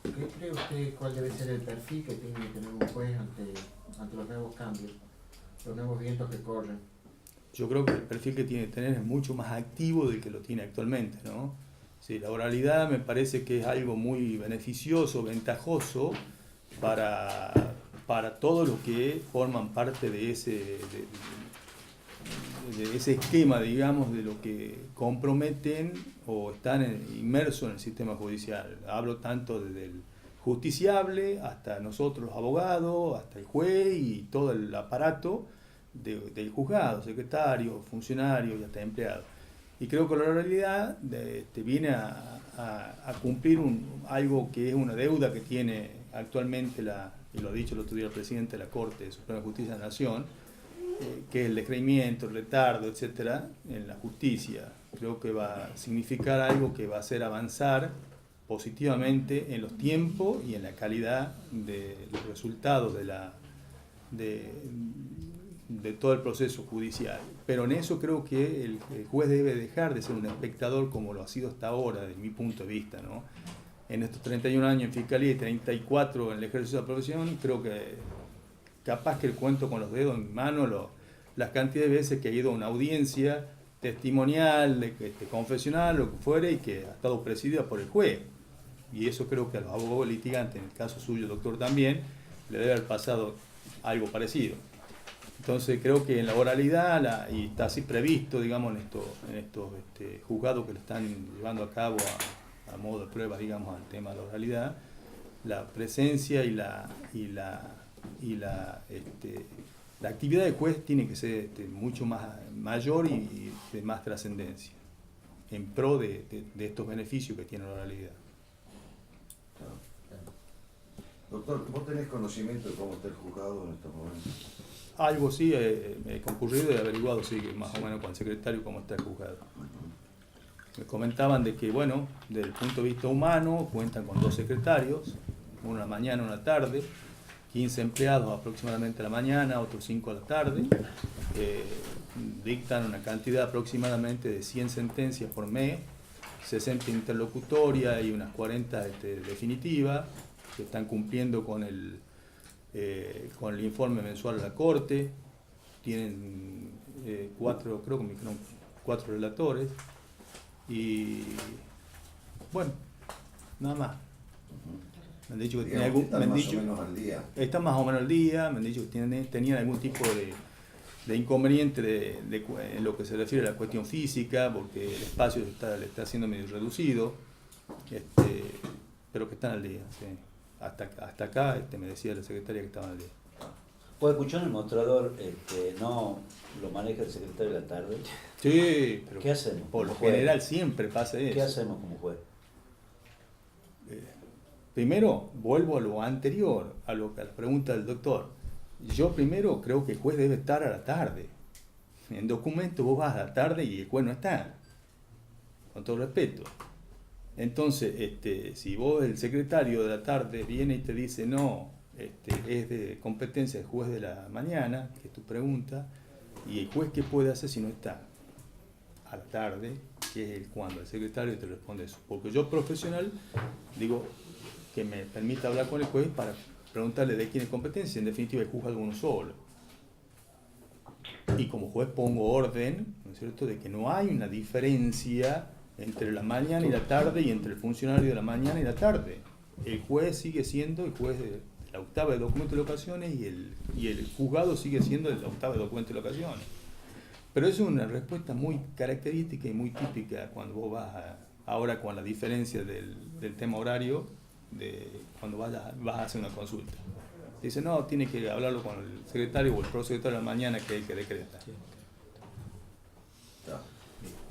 ¿Qué cree usted cuál debe ser el perfil que tiene que tener un juez ante los nuevos cambios, los nuevos vientos que corren? Yo creo que el perfil que tiene que tener es mucho más activo del que lo tiene actualmente, ¿no? Sí, la oralidad me parece que es algo muy beneficioso, ventajoso para todos los que forman parte de ese esquema, digamos, de lo que comprometen o están inmersos en el sistema judicial. Hablo tanto desde el justiciable hasta nosotros los abogados, hasta el juez y todo el aparato del juzgado, secretario, funcionario y hasta empleado. Y creo que la oralidad viene a cumplir algo que es una deuda que tiene actualmente, y lo ha dicho el otro día el presidente de la Corte Suprema de Justicia de la Nación, que es el descreimiento, el retardo, etcétera, en la justicia. Creo que va a significar algo que va a hacer avanzar positivamente en los tiempos y en la calidad de los resultados de todo el proceso judicial. Pero en eso creo que el juez debe dejar de ser un espectador como lo ha sido hasta ahora, desde mi punto de vista, ¿no? En estos 31 años en Fiscalía y 34 en el ejercicio de la profesión, creo que capaz que cuento con los dedos en mi mano las cantidades de veces que he ido a una audiencia testimonial, confesional, lo que fuere, y que ha estado presidida por el juez. Y eso creo que a los abogados litigantes, en el caso suyo, doctor, también, le debe haber pasado algo parecido. Entonces creo que en la oralidad, y está así previsto, digamos, en estos juzgados que lo están llevando a cabo a modo de prueba, digamos, al tema de la oralidad, la presencia y la actividad del juez tiene que ser mucho más mayor y de más trascendencia, en pro de estos beneficios que tiene la oralidad. Doctor, ¿vos tenés conocimiento de cómo está el juzgado en estos momentos? Algo sí, he concurrido y he averiguado, sí, más o menos con el secretario cómo está el juzgado. Me comentaban de que, bueno, desde el punto de vista humano, cuentan con 2 secretarios, uno a la mañana, uno a la tarde, 15 empleados aproximadamente a la mañana, otros 5 a la tarde, dictan una cantidad aproximadamente de 100 sentencias por mes, 60 interlocutorias y unas 40 definitivas, que están cumpliendo con el informe mensual a la Corte, tienen 4 relatores, y bueno, nada más. Me han dicho que Digamos, están más o menos al día. Están más o menos al día, me han dicho que tenían algún tipo de inconveniente en lo que se refiere a la cuestión física, porque el espacio le está siendo medio reducido, pero que están al día, sí. Hasta acá me decía la secretaria que estaban al día. Pues escuchó en el mostrador, no lo maneja el secretario de la tarde. Sí, pero ¿qué hacemos? Por lo general siempre pasa eso. ¿Qué hacemos como juez? Primero, vuelvo a lo anterior, a la pregunta del doctor. Yo primero creo que el juez debe estar a la tarde. En documento vos vas a la tarde y el juez no está. Con todo respeto. Entonces, si vos, el secretario de la tarde, viene y te dice no, es de competencia del juez de la mañana, que es tu pregunta, y el juez, ¿qué puede hacer si no está a la tarde? Que es cuando el secretario te responde eso. Porque yo, profesional, digo que me permita hablar con el juez para preguntarle de quién es competencia. En definitiva, el juzga uno solo. Y como juez pongo orden, ¿no es cierto?, de que no hay una diferencia entre la mañana y la tarde y entre el funcionario de la mañana y la tarde. El juez sigue siendo el juez de la octava de documento de locaciones y el juzgado sigue siendo el octava de documento de locaciones. Pero es una respuesta muy característica y muy típica cuando vos vas ahora con la diferencia del tema horario, cuando vas a hacer una consulta. Dice, no, tiene que hablarlo con el secretario o el prosecretario de la mañana, que es el que decreta.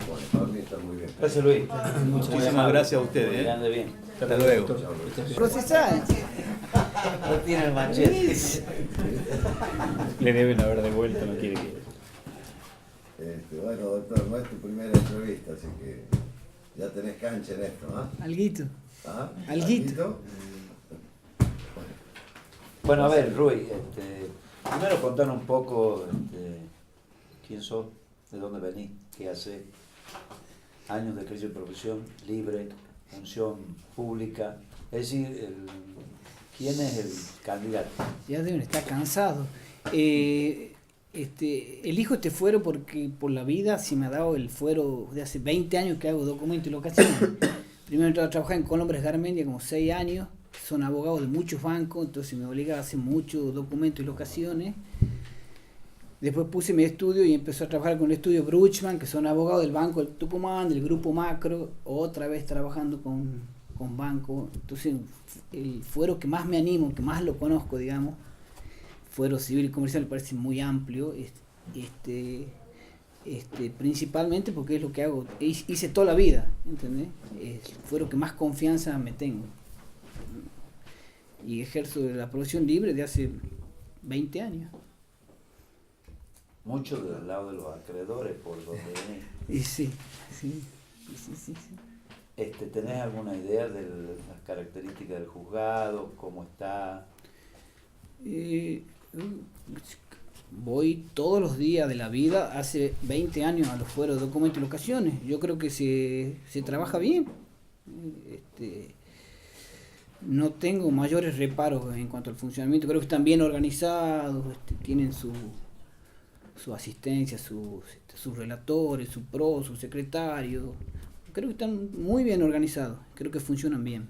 Bueno, para mí está muy bien. Gracias, Luis. Muchísimas gracias a ustedes. Que ande bien. Hasta luego. Procesal. No tiene el machete. Le deben haber devuelto, no quiere que... Bueno, doctor, no es tu primera entrevista, así que ya tenés cancha en esto, ¿ah? Alguito. ¿Ah? Alguito. Bueno, a ver, Rui, primero contanos un poco quién sos, de dónde venís, qué haces, años de ejercicio de profesión, libre, función pública, es decir, ¿quién es el candidato? Ya deben estar cansados. Elijo este fuero porque por la vida se me ha dado el fuero de hace 20 años que hago documento y locación. Primero entré a trabajar en Colombres Garmendia como 6 años, son abogados de muchos bancos, entonces me obligaba a hacer muchos documentos y locaciones. Después puse mi estudio y empecé a trabajar con el estudio Bruchman, que son abogados del Banco del Tucumán, del Grupo Macro, otra vez trabajando con banco. Entonces el fuero que más me animo, que más lo conozco, digamos, fuero civil y comercial, me parece muy amplio, principalmente porque es lo que hago, hice toda la vida, ¿entendés? Es el fuero que más confianza me tengo. Y ejerzo la profesión libre de hace 20 años. Mucho del lado de los acreedores, por donde venís. Y sí. ¿Tenés alguna idea de las características del juzgado, cómo está? Voy todos los días de la vida, hace 20 años a los fueros de documentos y locaciones. Yo creo que se trabaja bien. No tengo mayores reparos en cuanto al funcionamiento. Creo que están bien organizados, tienen su asistencia, sus relatores, su pro, su secretario. Creo que están muy bien organizados. Creo que funcionan bien.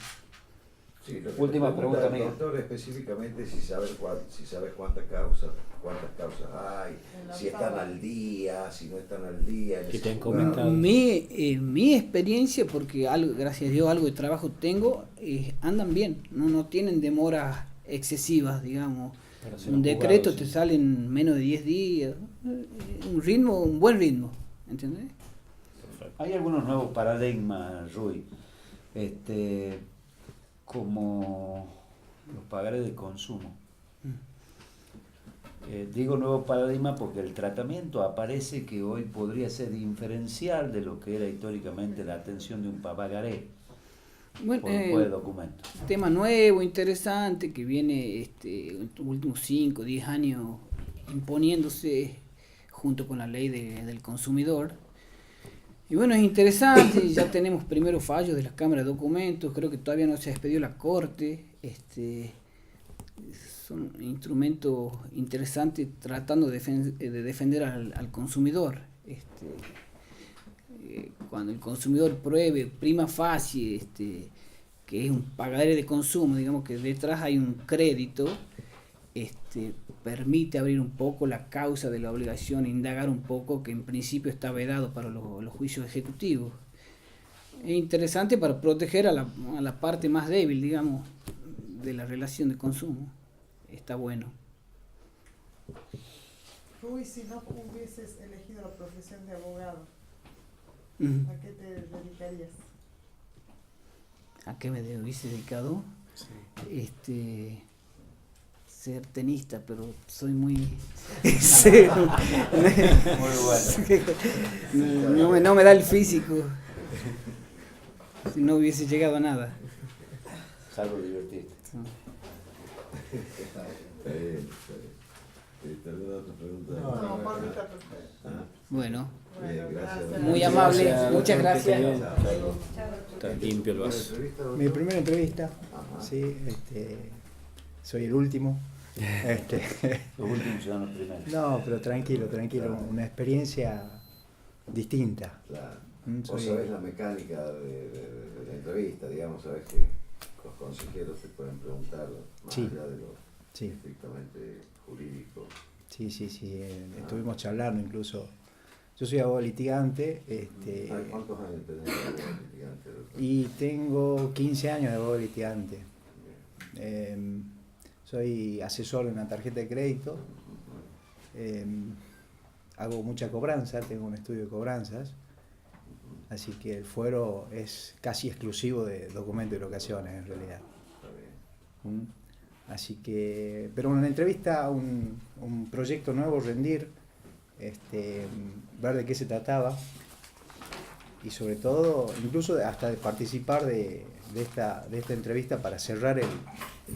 Sí, lo que Última te pregunta mía. doctor, específicamente si sabes cuántas causas hay, si están al día, si no están al día. ¿Qué te han comentado? Mi experiencia, porque algo, gracias a Dios algo de trabajo tengo, andan bien, no tienen demoras excesivas, digamos. Un decreto te sale en menos de 10 días, un buen ritmo, ¿entendés? Hay algunos nuevos paradigmas, Rui, como los pagares de consumo. Digo nuevo paradigma porque el tratamiento aparece que hoy podría ser diferencial de lo que era históricamente la atención de un pagaré. Bueno, por de documento. Tema nuevo, interesante, que viene en los últimos 5 o 10 años imponiéndose junto con la ley del consumidor. Y bueno, es interesante, ya tenemos primeros fallos de las cámaras de documentos, creo que todavía no se ha despedido la Corte. Son instrumentos interesantes tratando de defender al consumidor. Cuando el consumidor pruebe prima facie que es un pagaré de consumo, digamos que detrás hay un crédito, permite abrir un poco la causa de la obligación, indagar un poco, que en principio está vedado para los juicios ejecutivos. Es interesante para proteger a la parte más débil, digamos, de la relación de consumo. Está bueno. Uy, si no hubieses elegido la profesión de abogado, ¿a qué te dedicarías? ¿A qué me hubiese dedicado? Sí. Ser tenista, pero soy muy... muy bueno. No me da el físico. Si no hubiese llegado a nada. Salvo divertirte. ¿Alguna otra pregunta? No, Pablo está perfecto. Bueno, gracias. Muy amable, muchas gracias. Está limpio el vaso. Mi primera entrevista, sí, soy el último. Los últimos serán los primeros. No, pero tranquilo, una experiencia distinta. Claro. Soy... Vos sabés la mecánica de la entrevista, digamos, sabés que los consejeros te pueden preguntar más allá de lo estrictamente jurídico. Sí, estuvimos charlando incluso. Yo soy abogado litigante. ¿Cuántos años tenés de abogado litigante? Y tengo 15 años de abogado litigante. Soy asesor en una tarjeta de crédito. Hago mucha cobranza, tengo un estudio de cobranzas. Así que el fuero es casi exclusivo de documentos y locaciones en realidad. Así que, pero en una entrevista, un proyecto nuevo, rendir, ver de qué se trataba y sobre todo, incluso hasta de participar de esta entrevista para cerrar el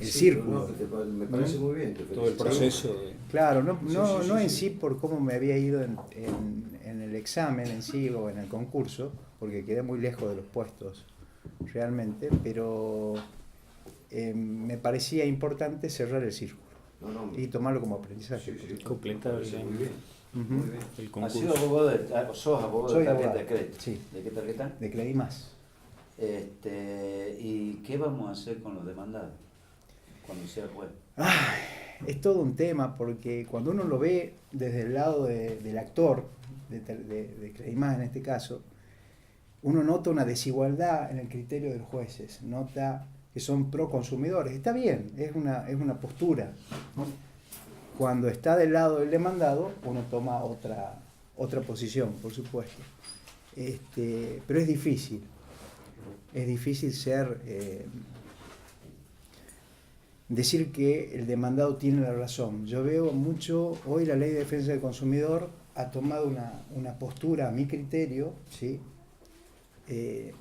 círculo. Me parece muy bien. Todo el proceso. Claro, no en sí por cómo me había ido en el examen en sí o en el concurso, porque quedé muy lejos de los puestos realmente, pero me parecía importante cerrar el círculo y tomarlo como aprendizaje. Completar muy bien. El concurso. ¿Sos abogado Soy de tarjeta abogado. de crédito? Sí. ¿De qué tarjeta? De Credimás. ¿Y qué vamos a hacer con los demandados cuando sea juez? Es todo un tema porque cuando uno lo ve desde el lado del actor, de Credimás en este caso, uno nota una desigualdad en el criterio de los jueces, nota que son pro consumidores. Está bien, es una postura. Cuando está del lado del demandado, uno toma otra posición, por supuesto. Pero es difícil. Es difícil decir que el demandado tiene la razón. Yo veo mucho, hoy la Ley de Defensa del Consumidor ha tomado una postura, a mi criterio, ¿sí? Que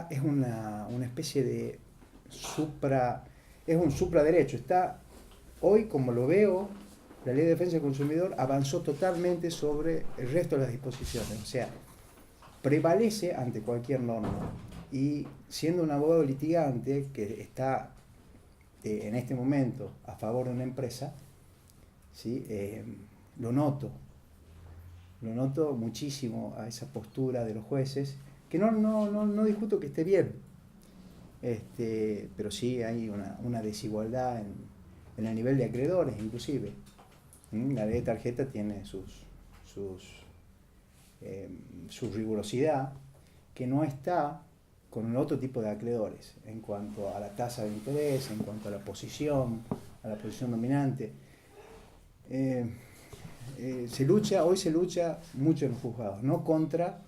es una especie de es un supraderecho. Hoy, como lo veo, la Ley de Defensa del Consumidor avanzó totalmente sobre el resto de las disposiciones, o sea, prevalece ante cualquier norma. Y siendo un abogado litigante que está en este momento a favor de una empresa, ¿sí? Lo noto muchísimo a esa postura de los jueces, que no discuto que esté bien, Pero sí hay una desigualdad en el nivel de acreedores, inclusive. La ley de tarjeta tiene su rigurosidad, que no está con el otro tipo de acreedores, en cuanto a la tasa de interés, en cuanto a la posición dominante. Hoy se lucha mucho en los juzgados, no contra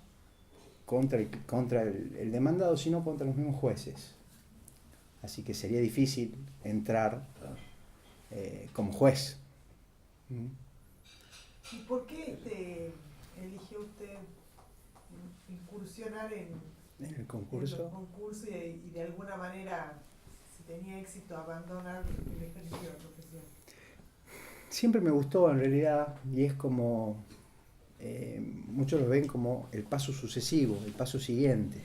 el demandado, sino contra los mismos jueces. Así que sería difícil entrar como juez. ¿Y por qué eligió usted incursionar en el concurso? En los concursos y de alguna manera, si tenía éxito, abandonar el ejercicio de la profesión? Siempre me gustó en realidad, y es como, muchos lo ven como el paso sucesivo, el paso siguiente.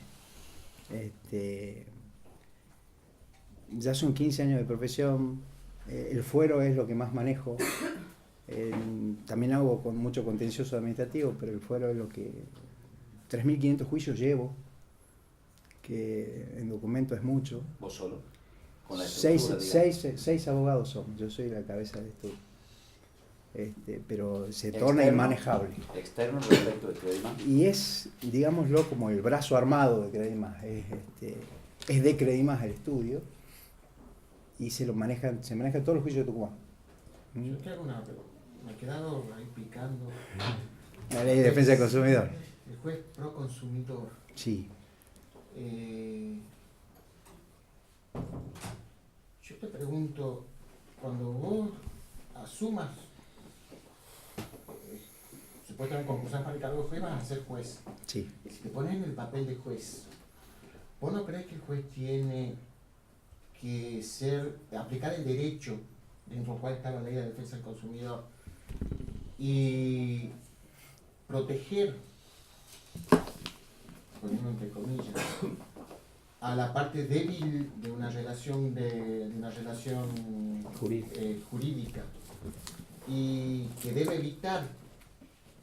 Ya son 15 años de profesión, el fuero es lo que más manejo. También hago con mucho contencioso administrativo, pero el fuero es lo que 3.500 juicios llevo, que en documento es mucho. ¿Vos solo? ¿Con la seis abogados somos, yo soy la cabeza de esto. Pero se torna inmanejable. ¿Externo respecto de Credimás? Y es, digámoslo, como el brazo armado de Credimás. Es de Credimás el estudio y se maneja todos los juicios de Tucumán. Yo te hago una pregunta. Me he quedado ahí picando. La ley de defensa del consumidor. El juez pro consumidor. Sí. Yo te pregunto, cuando vos asumas supuestamente concursar para el cargo de juez, vas a ser juez. Sí. Y si te pones en el papel de juez, ¿vos no crees que el juez tiene que aplicar el derecho dentro del cual está la ley de defensa del consumidor y proteger, poniendo entre comillas, a la parte débil de una relación jurídica y que debe evitar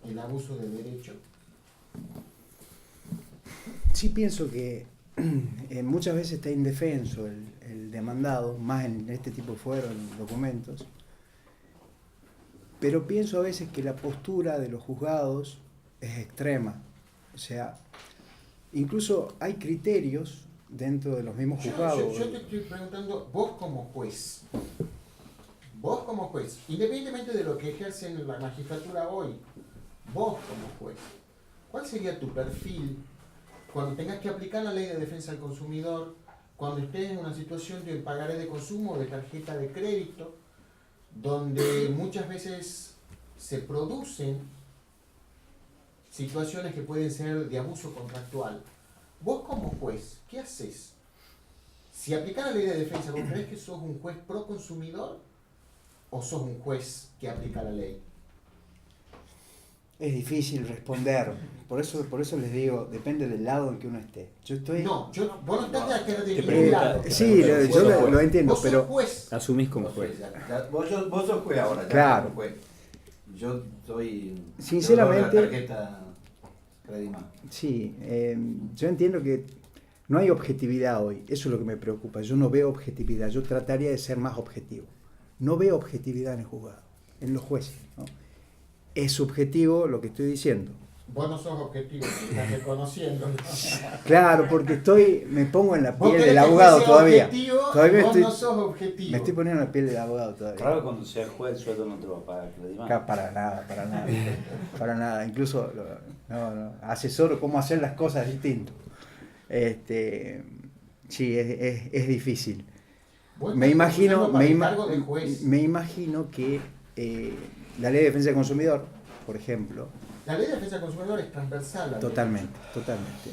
el abuso del derecho? Sí, pienso que muchas veces está indefenso el demandado, más en este tipo de fuero, en documentos, pero pienso a veces que la postura de los juzgados es extrema. O sea, incluso hay criterios dentro de los mismos juzgados. Yo te estoy preguntando, vos como juez, independientemente de lo que ejercen la magistratura hoy, vos como juez, ¿cuál sería tu perfil cuando tengas que aplicar la ley de defensa del consumidor, cuando estés en una situación de pagaré de consumo o de tarjeta de crédito, donde muchas veces se producen situaciones que pueden ser de abuso contractual? Vos como juez, ¿qué haces? Si aplicás la ley de defensa, ¿vos crees que sos un juez pro consumidor o sos un juez que aplica la ley? Es difícil responder, por eso les digo, depende del lado en que uno esté. Vos no estás de ningún lado. Sí, yo lo entiendo, vos pero... sos juez. Asumís como juez. Vos sos juez ahora. Claro. Juez. Yo soy... Sinceramente... Yo la tarjeta Credimás. Sí, yo entiendo que no hay objetividad hoy, eso es lo que me preocupa. Yo no veo objetividad, yo trataría de ser más objetivo. No veo objetividad en el juzgado, en los jueces, ¿no? Es subjetivo lo que estoy diciendo. Vos no sos objetivo, estás reconociendo. Claro, porque me pongo en la piel del abogado todavía. Vos no sos objetivo. Me estoy poniendo en la piel del abogado todavía. Claro, cuando seas juez el sueldo no te va a pagar Credimás. Para nada. Incluso asesoro cómo hacer las cosas distinto. Sí, es difícil. Me imagino que la ley de defensa del consumidor, por ejemplo. La ley de defensa del consumidor es transversal. Totalmente.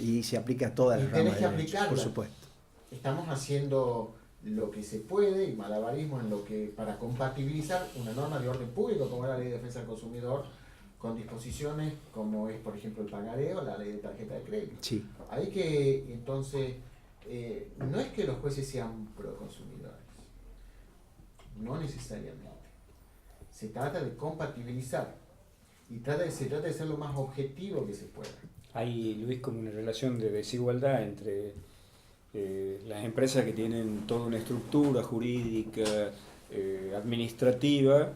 Y se aplica a todas las ramas de derecho, por supuesto. Estamos haciendo lo que se puede y malabarismo para compatibilizar una norma de orden público como es la ley de defensa del consumidor con disposiciones como es, por ejemplo, el pagaré o la ley de tarjeta de crédito. Sí. Hay que, entonces, no es que los jueces sean proconsumidores, no necesariamente. Se trata de compatibilizar y se trata de ser lo más objetivo que se pueda. Hay, Luis, como una relación de desigualdad entre las empresas que tienen toda una estructura jurídica, administrativa,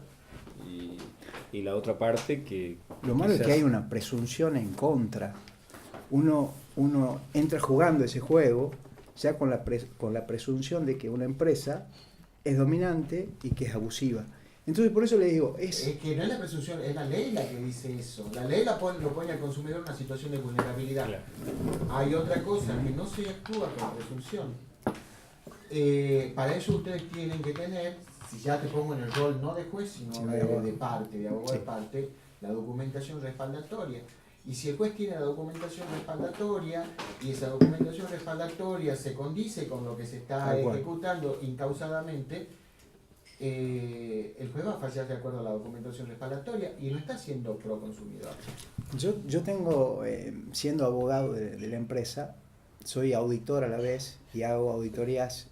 y la otra parte que... Lo malo es que hay una presunción en contra. Uno entra jugando ese juego ya con la presunción de que una empresa es dominante y que es abusiva. Entonces por eso le digo, es que no es la presunción, es la ley la que dice eso. La ley lo pone al consumidor en una situación de vulnerabilidad. Claro. Hay otra cosa, que no se actúa con presunción. Para eso ustedes tienen que tener, si ya te pongo en el rol no de juez, sino de parte, de abogado de parte, la documentación respaldatoria. Y si el juez tiene la documentación respaldatoria y esa documentación respaldatoria se condice con lo que se está ejecutando incausadamente, el juez va a fallar de acuerdo a la documentación respaldatoria y no está siendo pro consumidor. Yo tengo, siendo abogado de la empresa, soy auditor a la vez y hago auditorías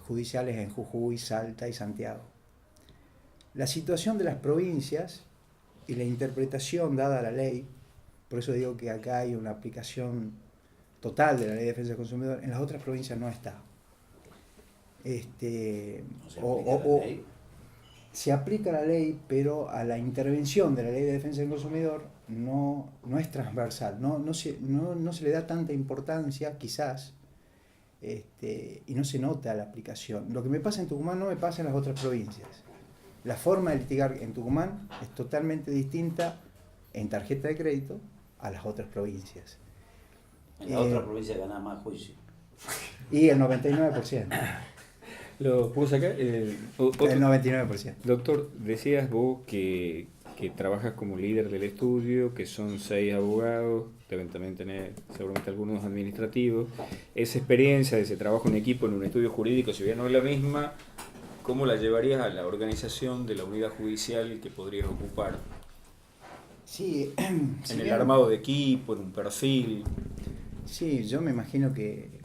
judiciales en Jujuy, Salta y Santiago. La situación de las provincias y la interpretación dada a la ley, por eso digo que acá hay una aplicación total de la Ley de Defensa del Consumidor, en las otras provincias no está. Se aplica la ley, pero a la intervención de la Ley de Defensa del Consumidor no es transversal, no se le da tanta importancia quizás, y no se nota la aplicación. Lo que me pasa en Tucumán no me pasa en las otras provincias. La forma de litigar en Tucumán es totalmente distinta en tarjeta de crédito a las otras provincias. En la otra provincia gana más juicio. Y el 99%. ¿Lo puedo sacar? El 99%. Doctor, decías vos que trabajas como líder del estudio, que son 6 abogados, deben también tener seguramente algunos administrativos. Esa experiencia de ese trabajo en equipo en un estudio jurídico, si bien no es la misma, ¿cómo la llevarías a la organización de la unidad judicial que podrías ocupar? Sí, en el armado de equipo, en un perfil. Sí, yo me imagino que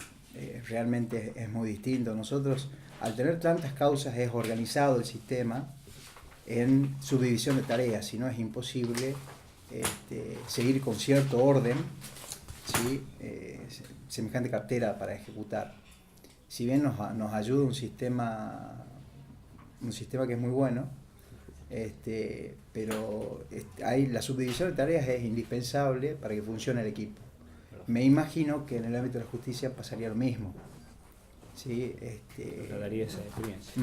realmente es muy distinto. Nosotros, al tener tantas causas, es organizado el sistema en subdivisión de tareas, si no es imposible seguir con cierto orden, ¿sí? Semejante cartera para ejecutar. Si bien nos ayuda un sistema que es muy bueno, pero la subdivisión de tareas es indispensable para que funcione el equipo. Me imagino que en el ámbito de la justicia pasaría lo mismo. ¿Sí? Daría esa experiencia.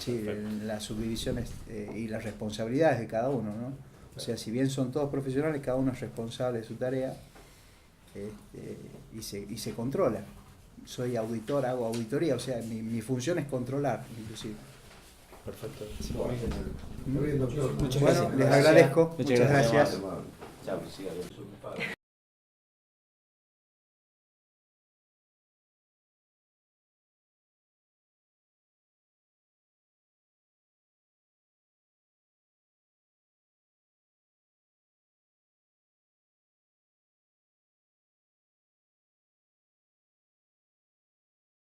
Sí, las subdivisiones y las responsabilidades de cada uno, ¿no? O sea, si bien son todos profesionales, cada uno es responsable de su tarea y se controla. Soy auditor, hago auditoría, o sea, mi función es controlar, inclusive. Perfecto. Bueno, les agradezco. Muchas gracias. Chao,